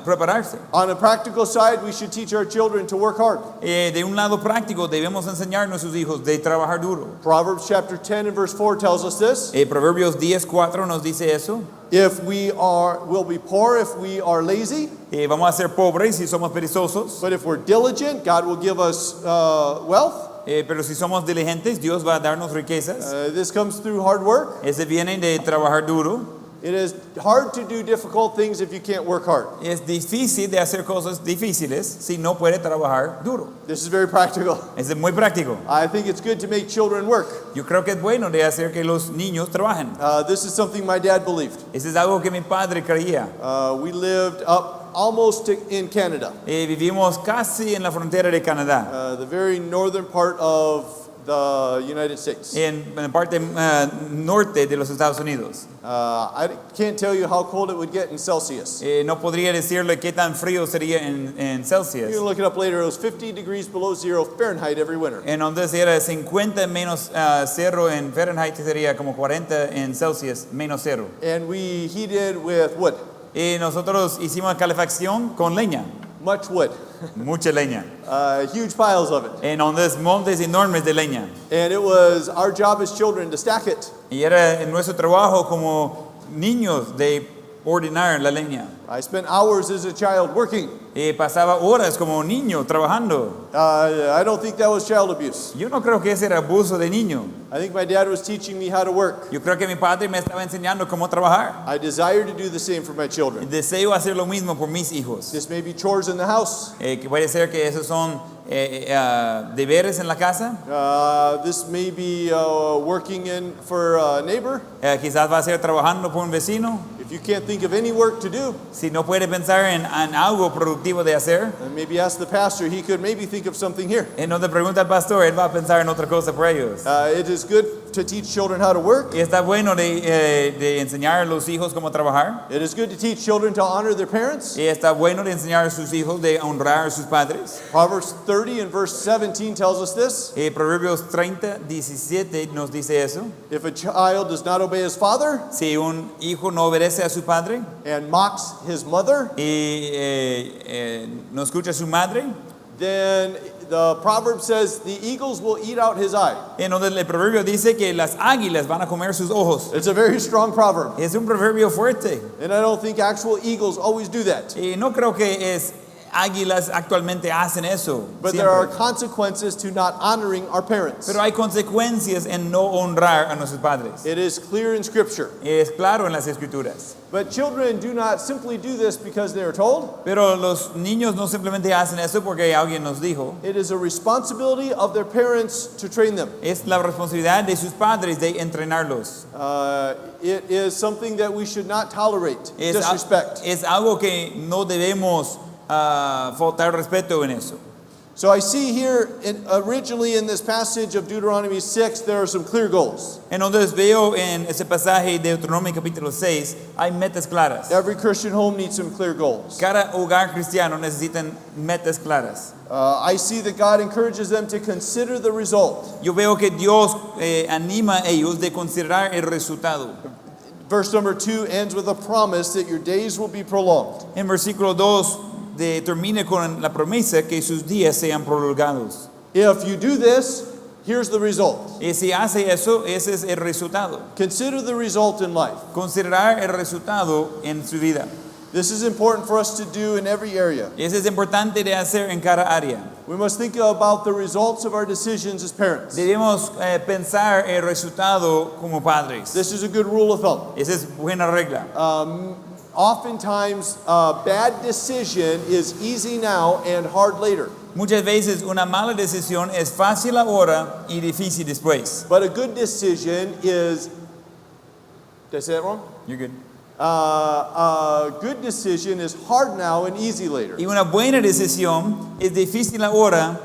prepararse. On a practical side, we should teach our children to work hard. De un lado práctico debemos enseñar a nuestros hijos de trabajar duro. Proverbs chapter 10 and verse 4 tells us this. Proverbios 10:4 nos dice eso. We'll be poor if we are lazy, Vamos a ser pobres si somos perezosos, but if we're diligent, God will give us wealth. pero si somos diligentes, Dios va a darnos riquezas. This comes through hard work. Ese viene de trabajar duro. It is hard to do difficult things if you can't work hard. Es difícil de hacer cosas difíciles si no puede trabajar duro. This is very practical. Es muy práctico. I think it's good to make children work. Yo creo que es bueno de hacer que los niños trabajen. This is something my dad believed. Eso es algo que mi padre creía. We lived up almost in Canada, Vivimos casi en la frontera de Canadá, the very northern part of the United States. en la parte norte de los Estados Unidos. I can't tell you how cold it would get in Celsius. No podría decirle qué tan frío sería en You Celsius. can look it up later. It was 50 degrees below zero Fahrenheit every winter. Entonces era 50 menos cero en Fahrenheit, sería como 40 en Celsius menos cero. And we heated with wood, Y nosotros hicimos calefacción con leña, much wood, mucha leña. huge piles of it. Entonces montes enormes de leña. And it was our job as children to stack it. Y era nuestro trabajo como niños de ordenar la leña. I spent hours as a child working. Pasaba horas como niño trabajando. I don't think that was child abuse. Yo no creo que ese era abuso de niño. I think my dad was teaching me how to work. Yo creo que mi padre me estaba enseñando cómo trabajar. I desire to do the same for my children. Deseo hacer lo mismo por mis hijos. This may be chores in the house. Que puede ser que esos son deberes en la casa. This may be working for a neighbor. Quizás va a ser trabajando por un vecino. If you can't think of any work to do, Si no puede pensar en algo productivo de hacer, then maybe ask the pastor. He could maybe think of something here. no te pregunta al pastor, él va a pensar en otra cosa por ellos. It is good to teach children how to work. Y está bueno de enseñar a los hijos cómo trabajar. It is good to teach children to honor their parents. Y está bueno de enseñar a sus hijos de honrar a sus padres. Proverbs 30 and verse 17 tells us this. Proverbios 30:17 nos dice eso. If a child does not obey his father Si un hijo no obedece a su padre and mocks his mother, y no escucha a su madre, then the proverb says the eagles will eat out his eye. entonces el proverbio dice que las águilas van a comer sus ojos. It's a very strong proverb. Es un proverbio fuerte. And I don't think actual eagles always do that. Y no creo que águilas actualmente hacen eso. But there are consequences to not honoring our parents. Pero hay consecuencias en no honrar a nuestros padres. It is clear in Scripture. Es claro en las escrituras. But children do not simply do this because they are told. Pero los niños no simplemente hacen eso porque alguien nos dijo. It is a responsibility of their parents to train them. Es la responsabilidad de sus padres de entrenarlos. It is something that we should not tolerate, disrespect. Es algo que no debemos faltar respeto en eso. So I see here, originally in this passage of Deuteronomy 6, there are some clear goals. Entonces veo en ese pasaje de Deuteronomio capítulo 6, hay metas claras. Every Christian home needs some clear goals. Cada hogar cristiano necesita metas claras. I see that God encourages them to consider the result. Yo veo que Dios anima a ellos de considerar el resultado. Verse number 2 ends with a promise that your days will be prolonged. En versículo 2 termina con la promesa que sus días sean prolongados. If you do this, here's the result. Y si hace eso, ese es el resultado. Consider the result in life. Considerar el resultado en su vida. This is important for us to do in every area. Eso es importante de hacer en cada área. We must think about the results of our decisions as parents. Debemos pensar el resultado como padres. This is a good rule of thumb. Esa es buena regla. Oftentimes, a bad decision is easy now and hard later. Muchas veces una mala decisión es fácil ahora y difícil después. But a good decision is, did I say that wrong? You're good. A good decision is hard now and easy later. Y una buena decisión es difícil ahora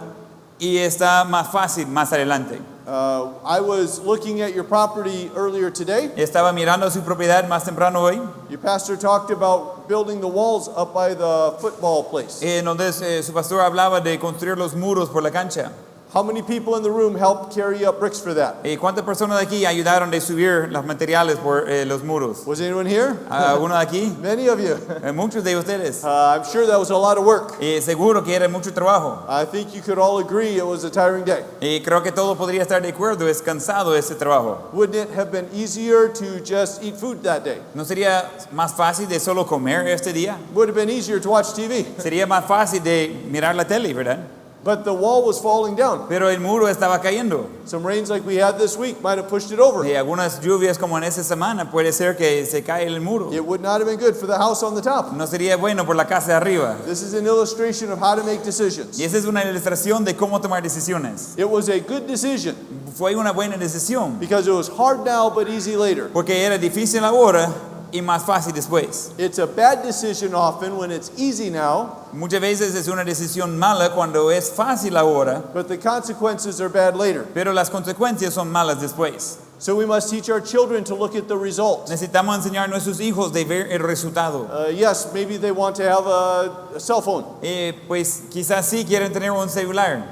y está más fácil más adelante. I was looking at your property earlier today. Estaba mirando su propiedad más temprano hoy. Your pastor talked about building the walls up by the football place. Entonces su pastor hablaba de construir los muros por la cancha. How many people in the room helped carry up bricks for that? ¿Cuántas personas de aquí ayudaron de subir los materiales por los muros? Was anyone here? ¿Uno de aquí? Many of you. Muchos de ustedes. I'm sure that was a lot of work. Seguro que era mucho trabajo. I think you could all agree it was a tiring day. Creo que todo podría estar de acuerdo, es cansado ese trabajo. Wouldn't it have been easier to just eat food that day? ¿No sería más fácil de solo comer este día? Would have been easier to watch TV. Sería más fácil de mirar la tele, ¿verdad? But the wall was falling down. Pero el muro estaba cayendo. Some rains like we had this week might have pushed it over. Algunas lluvias como en esta semana puede ser que se cae el muro. It would not have been good for the house on the top. No sería bueno por la casa de arriba. This is an illustration of how to make decisions. Y esa es una ilustración de cómo tomar decisiones. It was a good decision Fue una buena decisión because it was hard now but easy later. porque era difícil ahora y más fácil después. It's a bad decision often when it's easy now, Muchas veces es una decisión mala cuando es fácil ahora, but the consequences are bad later. pero las consecuencias son malas después. So we must teach our children to look at the results. Necesitamos enseñar a nuestros hijos de ver el resultado. Yes, maybe they want to have a cell phone. Pues quizás sí quieren tener un celular.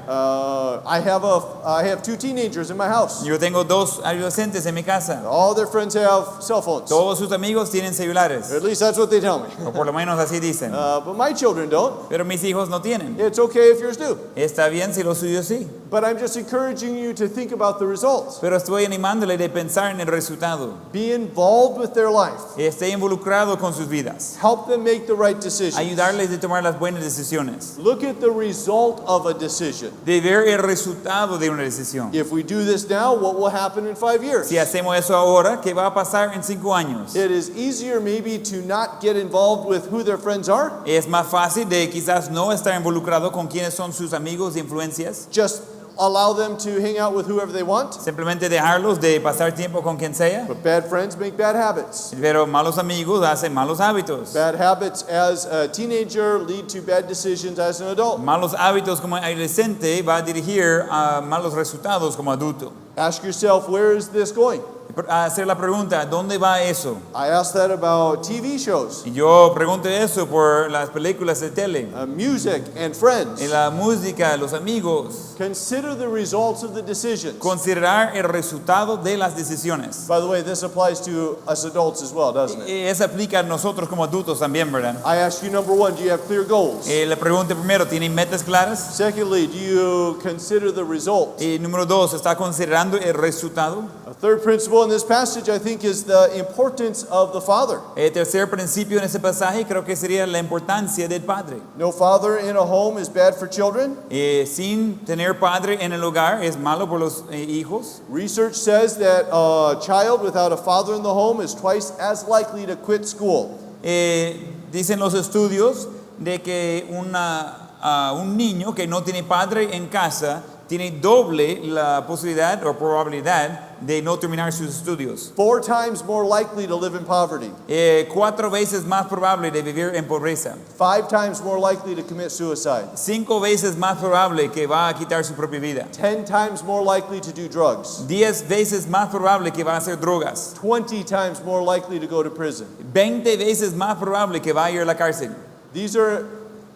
I have 2 teenagers in my house. Yo tengo 2 adolescentes en mi casa. All their friends have cell phones. Todos sus amigos tienen celulares. Or at least that's what they tell me. O por lo menos así dicen. But my children don't. Pero mis hijos no tienen. It's okay if yours do. Está bien si los suyos sí. But I'm just encouraging you to think about the results. Pero estoy animándole de pensar en el resultado. Be involved with their life. Esté involucrado con sus vidas. Help them make the right decisions. Ayudarles a tomar las buenas decisiones. Look at the result of a decision. De ver el resultado de una decisión. If we do this now, what will happen in 5 years? Si hacemos eso ahora, ¿qué va a pasar en 5 años? It is easier maybe to not get involved with who their friends are. Es más fácil de quizás no estar involucrado con quienes son sus amigos e influencias. Just allow them to hang out with whoever they want. Simplemente dejarlos de pasar tiempo con quien sea. But bad friends make bad habits. Pero malos amigos hacen malos hábitos. Bad habits as a teenager lead to bad decisions as an adult. Malos hábitos como adolescente va a dirigir a malos resultados como adulto. Ask yourself, where is this going? Hacer la pregunta, ¿dónde va eso? I asked that about TV shows, Y yo pregunto eso por las películas de tele. music, and friends. En la música, los amigos. Consider the results of the decisions. Considerar el resultado de las decisiones. By the way, this applies to us adults as well, doesn't it? Eso aplica a nosotros como adultos también, ¿verdad? I asked you, number 1, do you have clear goals? Le pregunto primero, ¿tienen metas claras? Secondly, do you consider the result? Número 2, ¿está considerando el resultado? A third principle in this passage, I think, is the importance of the father. Tercer principio en ese pasaje creo que sería la importancia del padre. No father in a home is bad for children. Sin tener padre en el hogar es malo por los hijos. Research says that a child without a father in the home is twice as likely to quit school. Dicen los estudios de que un niño que no tiene padre en casa tiene doble la posibilidad o probabilidad de no terminar sus estudios. 4 times more likely to live in poverty. 4 veces más probable de vivir en pobreza. 5 times more likely to commit suicide. 5 veces más probable que va a quitar su propia vida. 10 times more likely to do drugs. 10 veces más probable que va a hacer drogas. 20 times more likely to go to prison. 20 veces más probable que va a ir a la cárcel. These are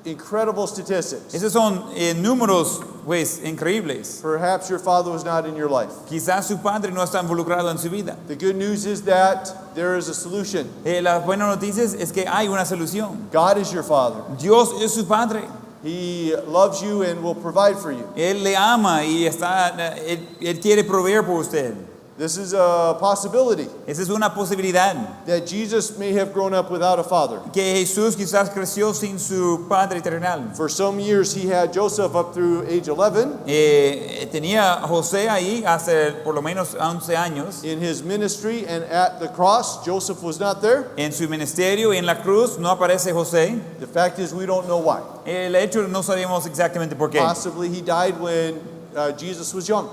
incredible statistics. Esos son números pues increíbles. Perhaps your father was not in your life. Quizás su padre no está involucrado en su vida. The good news is that there is a solution. La buena noticia es que hay una solución. God is your father. Dios es su padre. He loves you and will provide for you. Él le ama y él quiere proveer por usted. This is a possibility Esa es una posibilidad. that Jesus may have grown up without a father. Que Jesús quizás creció sin su padre terrenal. For some years he had Joseph up through age 11. Tenía a José ahí hace por lo menos 11 años. In his ministry and at the cross, Joseph was not there. En su ministerio y en la cruz no aparece José. The fact is we don't know why. El hecho no sabemos exactamente por qué. Possibly he died when Jesus was young.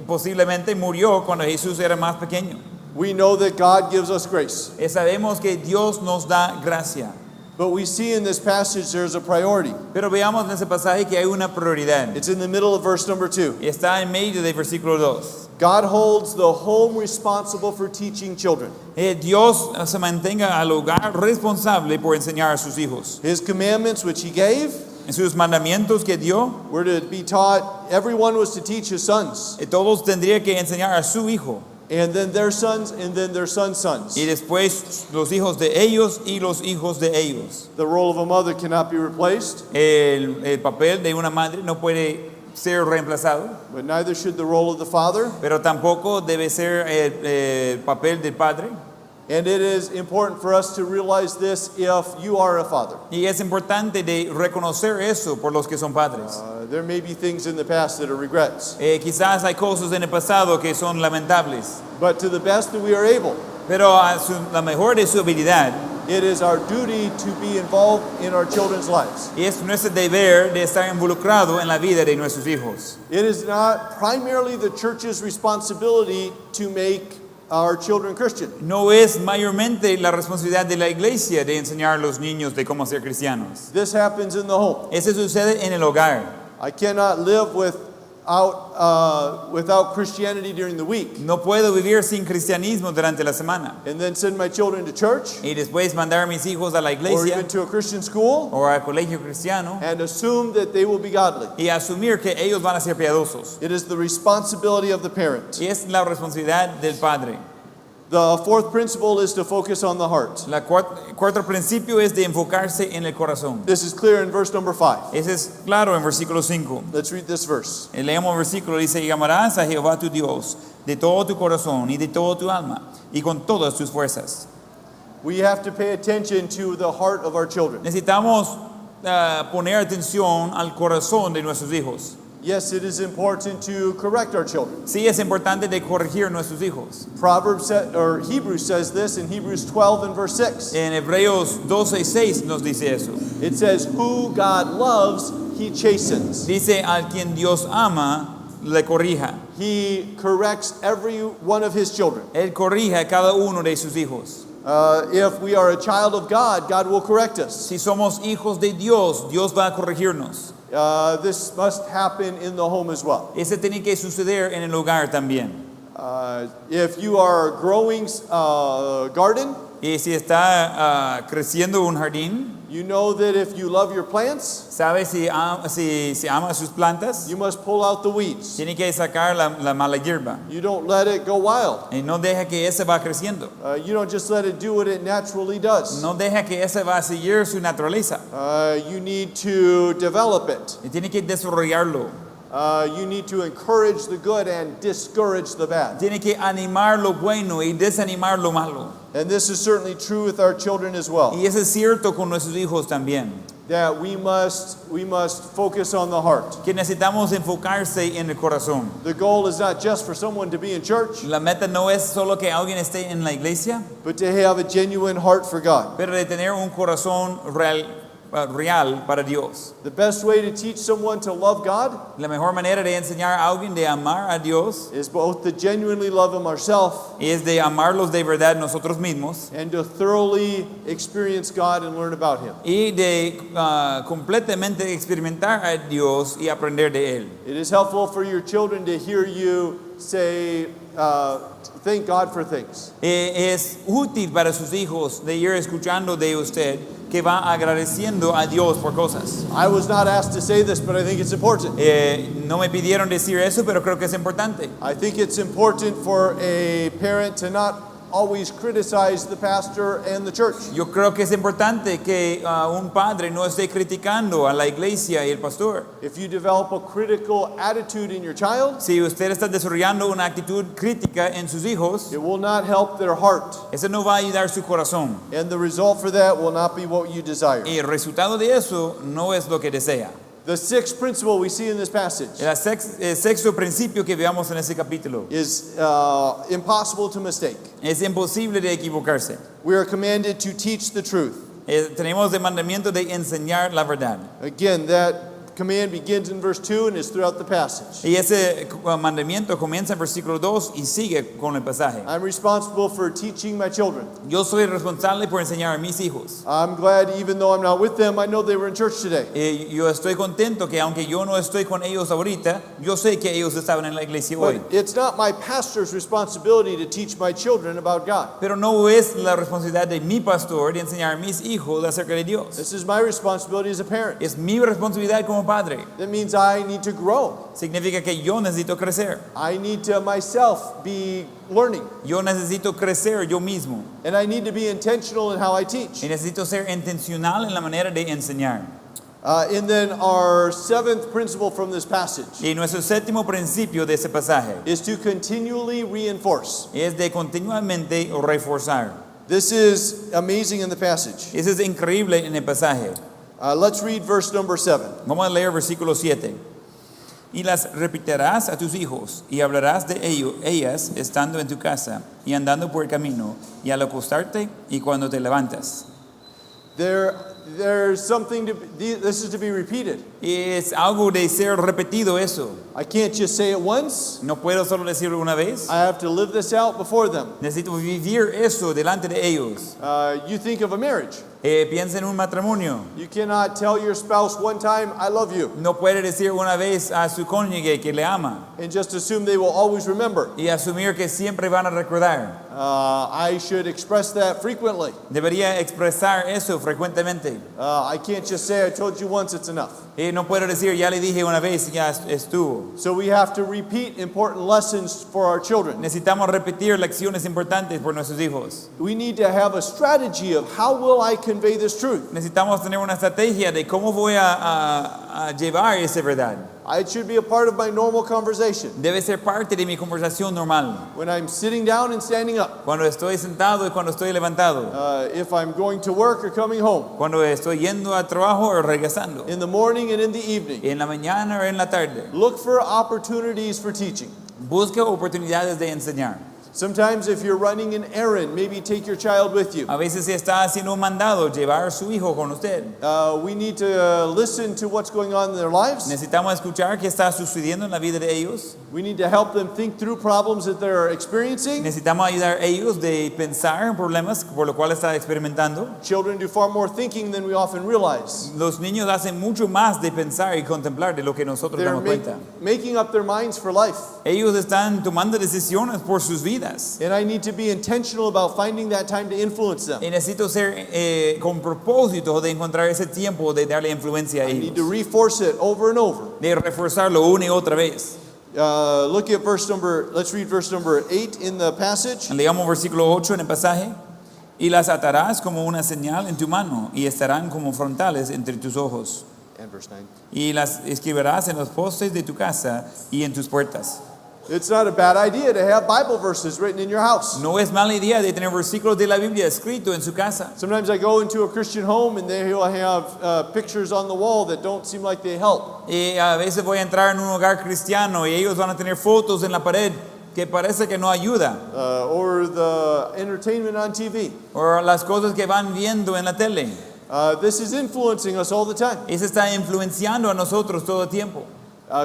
Posiblemente murió cuando Jesús era más pequeño. We know that God gives us grace. Sabemos que Dios nos da gracia. But we see in this passage there's a priority. Pero veamos en ese pasaje que hay una prioridad. It's in the middle of verse number 2. Está en medio del versículo 2. God holds the home responsible for teaching children. Dios se mantenga al hogar responsable por enseñar a sus hijos. His commandments which he gave, En sus mandamientos que dio, were to be taught, everyone was to teach his sons, todos tendrían que enseñar a su hijo. and then their sons, and then their sons' sons. Y después los hijos de ellos y los hijos de ellos. The role of a mother cannot be replaced, El papel de una madre no puede ser reemplazado, but neither should the role of the father. pero tampoco debe ser el papel del padre. And it is important for us to realize this if you are a father. Y es importante de reconocer eso por los que son padres. There may be things in the past that are regrets, Quizás hay cosas en el pasado que son lamentables, but to the best that we are able, pero a la mejor de su habilidad, it is our duty to be involved in our children's lives. es nuestro deber de estar involucrado en la vida de nuestros hijos. It is not primarily the church's responsibility to make our children Christian. No es mayormente la responsabilidad de la iglesia de enseñar a los niños de cómo ser cristianos. This happens in the home. Eso sucede en el hogar. I cannot live without Christianity during the week No puedo vivir sin cristianismo durante la semana and then send my children to church y después mandar a mis hijos a la or iglesia even to a Christian school o al colegio cristiano and assume that they will be godly. y asumir que ellos van a ser piadosos. It is the responsibility of the parent. Y es la responsabilidad del padre. The fourth principle is to focus on the heart. El cuarto principio es de enfocarse en el corazón. This is clear in verse number 5. Ese es claro en versículo 5. Let's read this verse. Leemos el versículo, dice, y amarás a Jehová tu Dios de todo tu corazón y de toda tu alma y con todas tus fuerzas. We have to pay attention to the heart of our children. Necesitamos poner atención al corazón de nuestros hijos. Yes, it is important to correct our children. Sí, es importante de corregir a nuestros hijos. Hebrews says this in Hebrews 12 and verse 6. En Hebreos 12:6 nos dice eso. It says, who God loves, he chastens. Dice, al quien Dios ama, le corrija. He corrects every one of his children. Él corrige a cada uno de sus hijos. If we are a child of God, God will correct us. Si somos hijos de Dios, Dios va a corregirnos. This must happen in the home as well. Ese tiene que suceder en el hogar también. If you are growing garden, Y si está creciendo un jardín, you know that if you love your plants, ¿sabe si ama sus plantas? you must pull out the weeds. Tiene que sacar la mala hierba. You don't let it go wild. Y no deja que ese va creciendo. You don't just let it do what it naturally does. No deja que ese va a seguir su naturaleza. You need to develop it. Y tiene que desarrollarlo. You need to encourage the good and discourage the bad. Tiene que animar lo bueno y desanimar lo malo. And this is certainly true with our children as well. Y eso es cierto con nuestros hijos también. That we must focus on the heart. Que necesitamos enfocarse en el corazón. The goal is not just for someone to be in church, La meta no es solo que alguien esté en la iglesia, but to have a genuine heart for God. pero de tener un corazón real para Dios. The best way to teach someone to love God La mejor manera de enseñar a alguien de amar a Dios is both to genuinely love Him ourselves es de amarlos de verdad nosotros mismos and to thoroughly experience God and learn about Him. y de completamente experimentar a Dios y aprender de Él. It is helpful for your children to hear you say, thank God for things. Es útil para sus hijos de ir escuchando de usted que va agradeciendo a Dios por cosas. I was not asked to say this, but I think it's important. No me pidieron decir eso, pero creo que es importante. I think it's important for a parent to not always criticize the pastor and the church. Yo creo que es importante que un padre no esté criticando a la iglesia y el pastor. If you develop a critical attitude in your child, Si usted está desarrollando una actitud crítica en sus hijos, it will not help their heart. eso no va a ayudar su corazón. And the result for that will not be what you desire. Y el resultado de eso no es lo que desea. The sixth principle we see in this passage El sexto principio que veamos en ese capítulo is impossible to mistake. es imposible de equivocarse. We are commanded to teach the truth. Tenemos el mandamiento de enseñar la verdad. Again, that command begins in verse 2 and is throughout the passage. Y ese mandamiento comienza en versículo 2 y sigue con el pasaje. I'm responsible for teaching my children. Yo soy responsable por enseñar a mis hijos. I'm glad even though I'm not with them, I know they were in church today. Yo estoy contento que aunque yo no estoy con ellos ahorita, yo sé que ellos estaban en la iglesia hoy. But it's not my pastor's responsibility to teach my children about God. Pero no es la responsabilidad de mi pastor de enseñar a mis hijos acerca de Dios. This is my responsibility as a parent. Es mi responsabilidad como padre. That means I need to grow. Significa que yo necesito crecer. I need to myself be learning. Yo necesito crecer yo mismo. And I need to be intentional in how I teach. Y necesito ser intencional en la manera de enseñar. And then our seventh principle from this passage Y nuestro séptimo principio de ese pasaje is to continually reinforce. es de continuamente reforzar. This is amazing in the passage. Eso es increíble en el pasaje. Let's read verse number 7. Vamos a leer versículo 7. Y las repetirás a tus hijos y hablarás de ellas estando en tu casa y andando por el camino y al acostarte y cuando te levantas. There's something this is to be repeated. Es algo de ser repetido eso. I can't just say it once. No puedo solo decirlo una vez. I have to live this out before them. Necesito vivir eso delante de ellos. You think of a marriage. Piensa en un matrimonio. You cannot tell your spouse one time, I love you, No puede decir una vez a su cónyuge que le ama and just assume they will always remember. y asumir que siempre van a recordar. I should express that frequently. Debería expresar eso frecuentemente. I can't just say I told you once, it's enough. No puedo decir ya le dije una vez y ya estuvo. So we have to repeat important lessons for our children. Necesitamos repetir lecciones importantes por nuestros hijos. We need to have a strategy of how will I convey this truth. Necesitamos tener una estrategia de cómo voy a llevar esa verdad. It should be a part of my normal conversation. Debe ser parte de mi conversación normal. When I'm sitting down and standing up. Cuando estoy sentado y cuando estoy levantado. If I'm going to work or coming home. Cuando estoy yendo a trabajo o regresando. In the morning and in the evening. En la mañana o en la tarde. Look for opportunities for teaching. Busca oportunidades de enseñar. Sometimes if you're running an errand, maybe take your child with you. A veces si está haciendo un mandado, llevar a su hijo con usted. We need to listen to what's going on in their lives. Necesitamos escuchar qué está sucediendo en la vida de ellos. We need to help them think through problems that they're experiencing. Necesitamos ayudar a ellos de pensar en problemas por lo cual están experimentando. Children do far more thinking than we often realize. Los niños hacen mucho más de pensar y contemplar de lo que nosotros They're damos cuenta. making up their minds for life. Ellos están tomando decisiones por sus vidas. And I need to be intentional about finding that time to influence them. Y necesito ser con propósito de encontrar ese tiempo de darle influencia a I need to ellos. reinforce it over and over. De reforzarlo una y otra vez. Let's read verse number 8 in the passage. Leamos versículo 8 en el pasaje. Y las atarás como una señal en tu mano y estarán como frontales entre tus ojos. And verse 9. Y las escribirás en los postes de tu casa y en tus puertas. It's not a bad idea to have Bible verses written in your house. No es mala idea de tener versículos de la Biblia escrito en su casa. Sometimes I go into a Christian home and they will have pictures on the wall that don't seem like they help. Y a veces voy a entrar en un hogar cristiano y ellos van a tener fotos en la pared que parece que no ayuda. Or the entertainment on TV. O las cosas que van viendo en la tele. This is influencing us all the time. Eso está influenciando a nosotros todo el tiempo.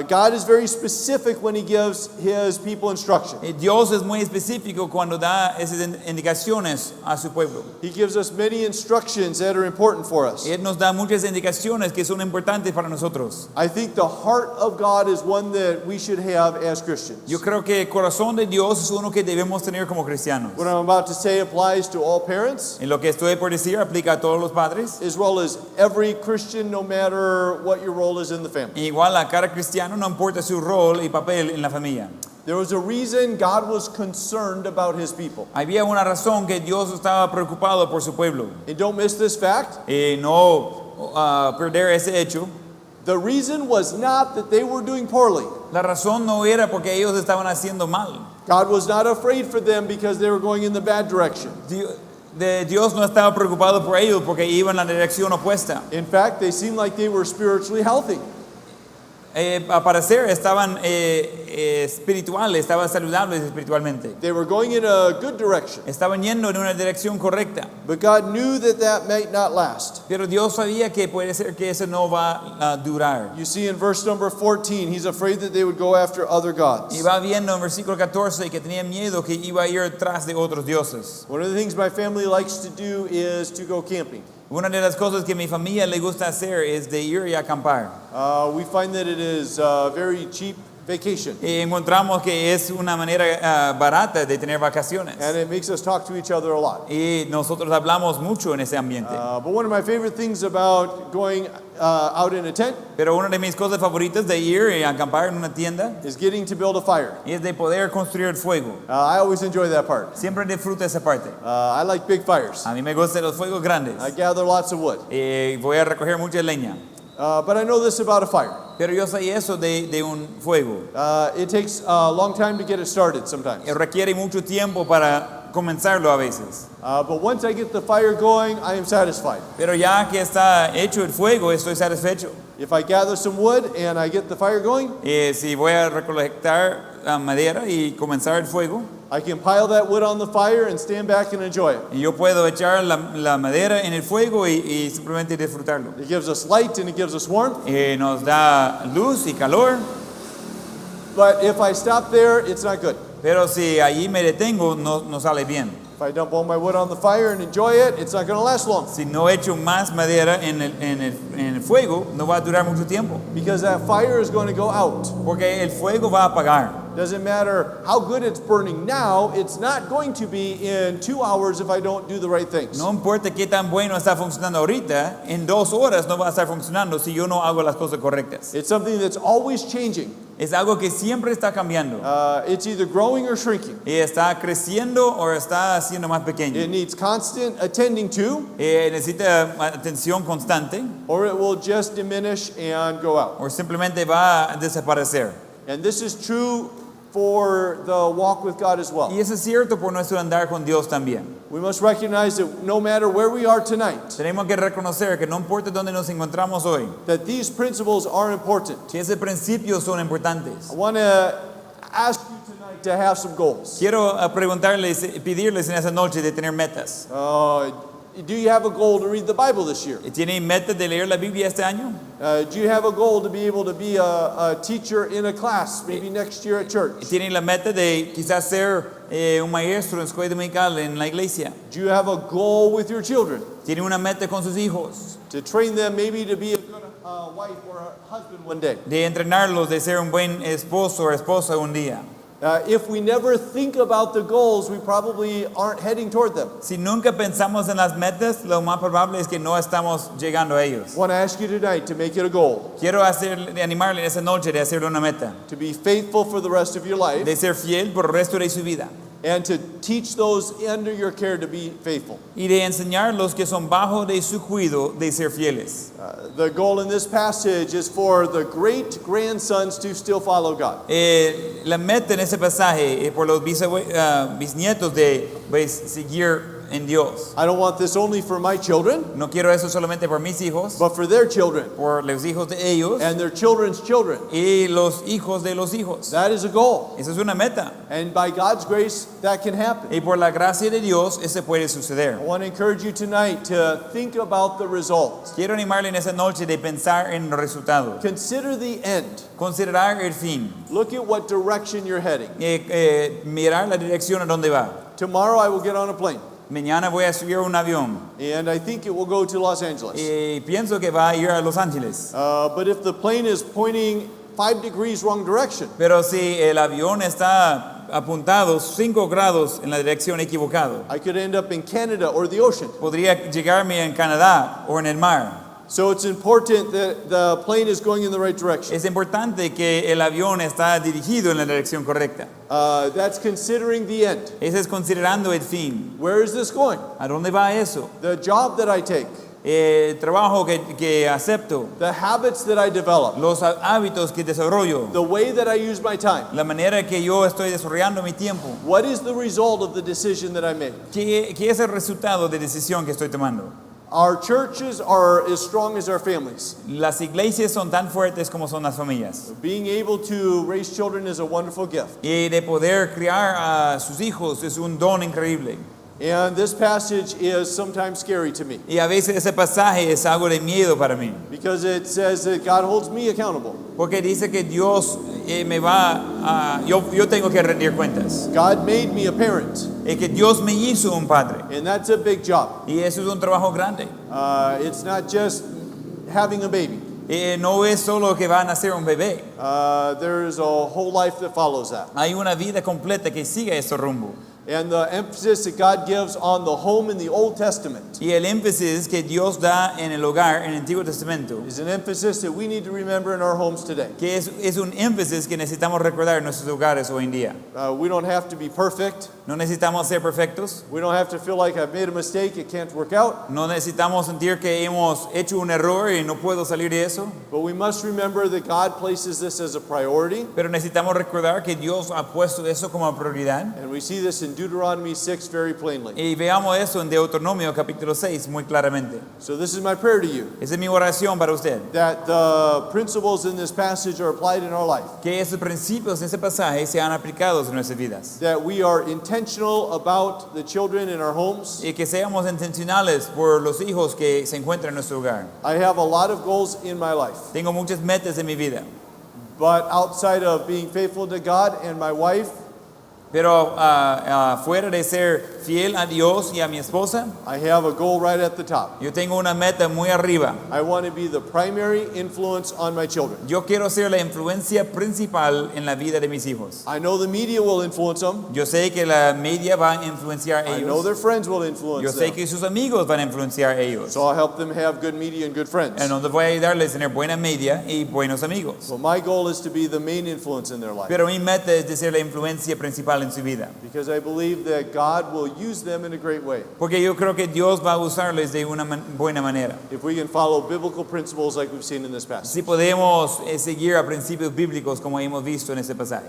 God is very specific when He gives His people instruction. Dios es muy específico cuando da esas indicaciones a su pueblo. He gives us many instructions that are important for us. Él nos da muchas indicaciones que son importantes para nosotros. I think the heart of God is one that we should have as Christians. Yo creo que el corazón de Dios es uno que debemos tener como cristianos. What I'm about to say applies to all parents, En lo que estoy por decir aplica a todos los padres. as well as every Christian, no matter what your role is in the family. Igual a cada cristiano, no importa su rol y papel en la familia. There was a reason God was concerned about His people. Había una razón que Dios estaba preocupado por su pueblo. And don't miss this fact. No perder ese hecho. The reason was not that they were doing poorly. La razón no era porque ellos estaban haciendo mal. God was not afraid for them because they were going in the bad direction. Dios no estaba preocupado por ellos porque iban en la dirección opuesta. In fact, they seemed like they were spiritually healthy. Al parecer estaban espirituales, estaban saludables espiritualmente. They were going in a good direction. Estaban yendo en una dirección correcta. But God knew that that might not last. Pero Dios sabía que puede ser que eso no va a durar. You see in verse number 14, he's afraid that they would go after other gods. Y va viendo en versículo 14 que tenía miedo que iba a ir tras de otros dioses. One of the things my family likes to do is to go camping. Una de las cosas que mi familia le gusta hacer es de ir y acampar. We find that it is very cheap vacation. Y encontramos que es una manera barata de tener vacaciones. And it makes us talk to each other a lot. Y nosotros hablamos mucho en ese ambiente. But one of my favorite things about going out in a tent Pero una de mis cosas favoritas de ir y acampar en una tienda is getting to build a fire. es de poder construir el fuego. I always enjoy that part. Siempre disfruto esa parte. I like big fires. A mí me gustan los fuegos grandes. I gather lots of wood. Voy a recoger mucha leña. But I know this about a fire. Pero yo sé eso de un fuego. It takes a long time to get it started sometimes. Requiere mucho tiempo para comenzarlo a veces. But once I get the fire going, I am satisfied. Pero ya que está hecho el fuego, estoy satisfecho. If I gather some wood and I get the fire going, Si voy a recolectar madera y comenzar el fuego, I can pile that wood on the fire and stand back and enjoy it. y yo puedo echar la madera en el fuego y simplemente disfrutarlo. It gives us light and it gives us warmth. Nos da luz y calor, But if I stop there, it's not good. pero si allí me detengo, no sale bien. If I dump all my wood on the fire and enjoy it, it's not going to last long. Si no echo más madera en el fuego, no va a durar mucho tiempo, Because that fire is going to go out. porque el fuego va a apagar. Doesn't matter how good it's burning now, it's not going to be in 2 hours if I don't do the right things. No importa qué tan bueno está funcionando ahorita, en 2 horas no va a estar funcionando si yo no hago las cosas correctas. It's something that's always changing. Es algo que siempre está cambiando. It's either growing or shrinking. Y está creciendo o está haciendo más pequeño. It needs constant attending to, Necesita atención constante or it will just diminish and go out. o simplemente va a desaparecer. And this is true for the walk with God as well. Y eso es cierto por nuestro andar con Dios también. We must recognize that no matter where we are tonight, Tenemos que reconocer que no importa dónde nos encontramos hoy, that these principles are important. que esos principios son importantes. I want to ask you tonight to have some goals. Quiero preguntarles, pedirles en esa noche de tener metas. Do you have a goal to read the Bible this year? ¿Tienen metas de leer la Biblia este año? Do you have a goal to be able to be a teacher in a class maybe next year at church? ¿Tienen la meta de quizás ser un maestro en escuela dominical en la iglesia? Do you have a goal with your children ¿Tienen una meta con sus hijos? to train them maybe to be a good wife or a husband one day? De entrenarlos, de ser un buen esposo o esposa un día. If we never think about the goals, we probably aren't heading toward them. Si nunca pensamos en las metas, lo más probable es que no estamos llegando a ellos. I want to ask you tonight to make it a goal, Quiero animarle en esa noche de hacerlo una meta, to be faithful for the rest of your life, de ser fiel por el resto de su vida and to teach those under your care to be faithful. y de enseñar los que son bajo de su cuidado de ser fieles. The goal in this passage is for the great grandsons to still follow God. La meta en ese pasaje es por los bisnietos de seguir en Dios. I don't want this only for my children, No quiero eso solamente por mis hijos, but for their children por los hijos de ellos and their children's children. y los hijos de los hijos. That is a goal. Esa es una meta. And by God's grace, that can happen. Y por la gracia de Dios, eso puede suceder. I want to encourage you tonight to think about the result. Quiero animarle en esa noche de pensar en los resultados. Consider the end. Considerar el fin. Look at what direction you're heading. Mirar la dirección a donde va. Tomorrow I will get on a plane, Mañana voy a subir un avión and I think it will go to Los Angeles. y pienso que va a ir a Los Ángeles. But if the plane is pointing 5 degrees wrong direction, Pero si el avión está apuntado 5 grados en la dirección equivocada, I could end up in Canada or the ocean. podría llegarme en Canadá o en el mar. So it's important that the plane is going in the right direction. Es importante que el avión está dirigido en la dirección correcta. That's considering the end. Ese es considerando el fin. Where is this going? ¿A dónde va eso? The job that I take, El trabajo que acepto, the habits that I develop, los hábitos que desarrollo, the way that I use my time. la manera que yo estoy desarrollando mi tiempo. What is the result of the decision that I made? ¿Qué es el resultado de decisión que estoy tomando? Our churches are as strong as our families. Las iglesias son tan fuertes como son las familias. Being able to raise children is a wonderful gift. Y de poder criar a sus hijos es un don increíble. And this passage is sometimes scary to me Y a veces ese pasaje es algo de miedo para mí. because it says that God holds me accountable. Porque dice que Dios me va a... Yo tengo que rendir cuentas. God made me a parent, Y que Dios me hizo un padre. and that's a big job. Y eso es un trabajo grande. It's not just having a baby. No es solo que va a nacer un bebé. There's a whole life that follows that. Hay una vida completa que sigue ese rumbo. And the emphasis that God gives on the home in the Old Testament Y el énfasis que Dios da en el hogar en el Antiguo Testamento, is an emphasis that we need to remember in our homes today. que es un énfasis que necesitamos recordar en nuestros hogares hoy en día. We don't have to be perfect. No necesitamos ser perfectos. We don't have to feel like I've made a mistake, it can't work out. No necesitamos sentir que hemos hecho un error y no puedo salir de eso. But we must remember that God places this as a priority. Pero necesitamos recordar que Dios ha puesto eso como prioridad. And we see this in Deuteronomy 6 very plainly. Y veamos eso en Deuteronomio capítulo 6 muy claramente. So this is my prayer to you, Esa es mi oración para usted. that the principles in this passage are applied in our life. Que esos principios de ese pasaje sean aplicados en nuestras vidas. That we are intentional about the children in our homes. Y que seamos intencionales por los hijos que se encuentran en nuestro hogar. I have a lot of goals in my life. Tengo muchas metas en mi vida. But outside of being faithful to God and my wife, Pero fuera de ser fiel a Dios y a mi esposa, I have a goal right at the top. yo tengo una meta muy arriba. I want to be the primary influence on my children. Yo quiero ser la influencia principal en la vida de mis hijos. I know the media will influence them. Yo sé que la media va a influenciar a I know their ellos. friends will Yo influence sé them. que sus amigos van a influenciar a ellos. So I'll help them have good media and good friends. Entonces voy a ayudarles a tener buena media y buenos amigos. So my goal is to be the main influence in their life. Pero mi meta es de ser la influencia principal en su vida. Because I believe that God will use them in a great way. Porque yo creo que Dios va a usarles de una buena manera. If we can follow biblical principles like we've seen in this passage. Si podemos seguir a principios bíblicos como hemos visto en este pasaje.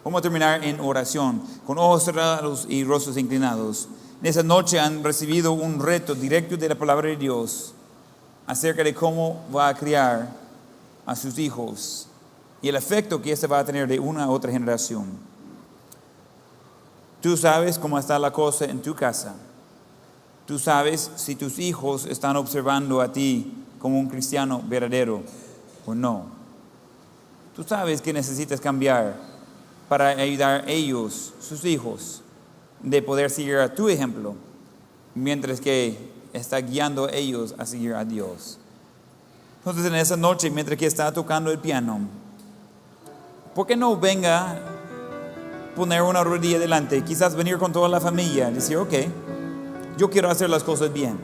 Vamos a terminar en oración, con ojos cerrados y rostros inclinados. En esa noche han recibido un reto directo de la palabra de Dios acerca de cómo va a criar a sus hijos y el efecto que este va a tener de una a otra generación. Tú sabes cómo está la cosa en tu casa. Tú sabes si tus hijos están observando a ti como un cristiano verdadero o no. Tú sabes que necesitas cambiar para ayudar a ellos, sus hijos, de poder seguir a tu ejemplo, mientras que está guiando a ellos a seguir a Dios. Entonces en esa noche, mientras que está tocando el piano, ¿por qué no venga poner una rodilla delante, quizás venir con toda la familia, decir, ok, yo quiero hacer las cosas bien,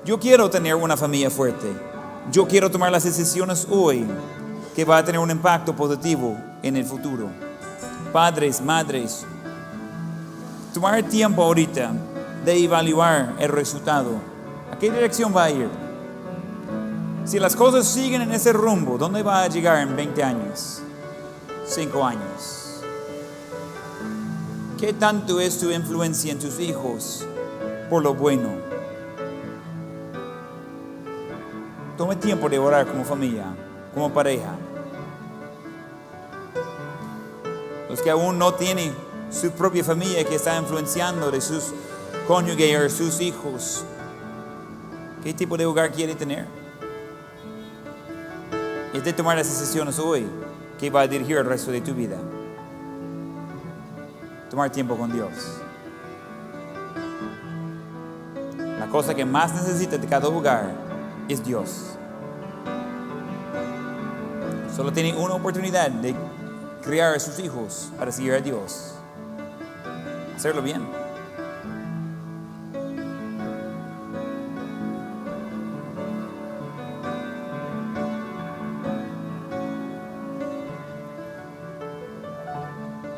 yo quiero tener una familia fuerte, yo quiero tomar las decisiones hoy que va a tener un impacto positivo en el futuro. Padres, madres, tomar el tiempo ahorita de evaluar el resultado. ¿A qué dirección va a ir? Si las cosas siguen en ese rumbo, ¿dónde va a llegar en 20 años? 5 años. ¿Qué tanto es tu influencia en tus hijos por lo bueno? Tome tiempo de orar como familia, como pareja. Los que aún no tienen su propia familia que está influenciando de sus cónyuges o sus hijos, ¿qué tipo de hogar quiere tener? Es de tomar las decisiones hoy que va a dirigir el resto de tu vida. Tomar tiempo con Dios. La cosa que más necesita de cada hogar es Dios. Solo tiene una oportunidad de criar a sus hijos para seguir a Dios. Hacerlo bien.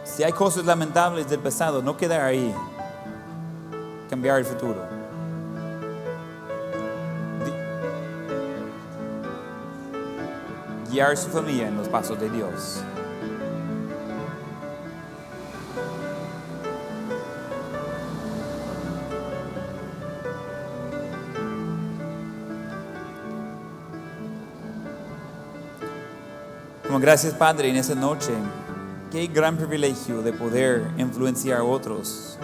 Si hay cosas lamentables del pasado, no quedar ahí. Cambiar el futuro. Guiar su familia en los pasos de Dios. Damos gracias, Padre, en esta noche. Qué gran privilegio de poder influenciar a otros.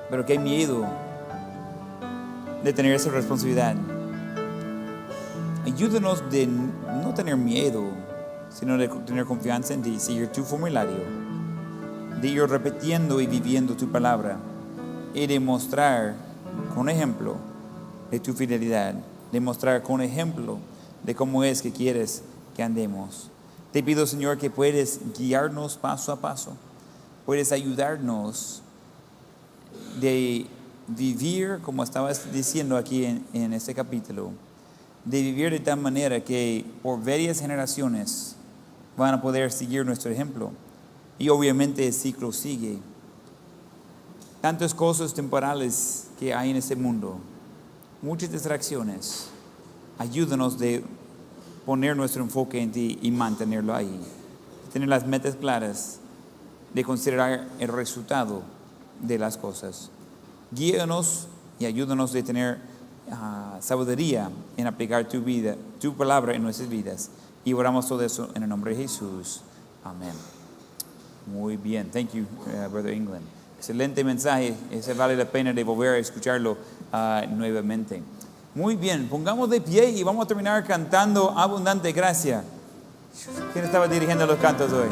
Pero qué miedo de tener esa responsabilidad. Ayúdanos de no tener miedo, sino de tener confianza en ti, seguir tu formulario, de ir repitiendo y viviendo tu palabra y demostrar con ejemplo de tu fidelidad, demostrar con ejemplo de cómo es que quieres que andemos. Te pido, Señor, que puedes guiarnos paso a paso, puedes ayudarnos de vivir, como estabas diciendo aquí en este capítulo, de vivir de tal manera que por varias generaciones van a poder seguir nuestro ejemplo. Y obviamente el ciclo sigue. Tantas cosas temporales que hay en este mundo, muchas distracciones. Ayúdanos de poner nuestro enfoque en ti y mantenerlo ahí. Tener las metas claras, de considerar el resultado de las cosas. Guíanos y ayúdanos de tener sabiduría en aplicar tu vida, tu palabra en nuestras vidas. Y oramos todo eso en el nombre de Jesús. Amén. Muy bien. Thank you, Brother England. Excelente mensaje. Ese vale la pena de volver a escucharlo nuevamente. Muy bien. Pongamos de pie y vamos a terminar cantando Abundante Gracia. ¿Quién estaba dirigiendo los cantos hoy?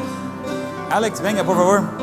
Alex, venga, por favor.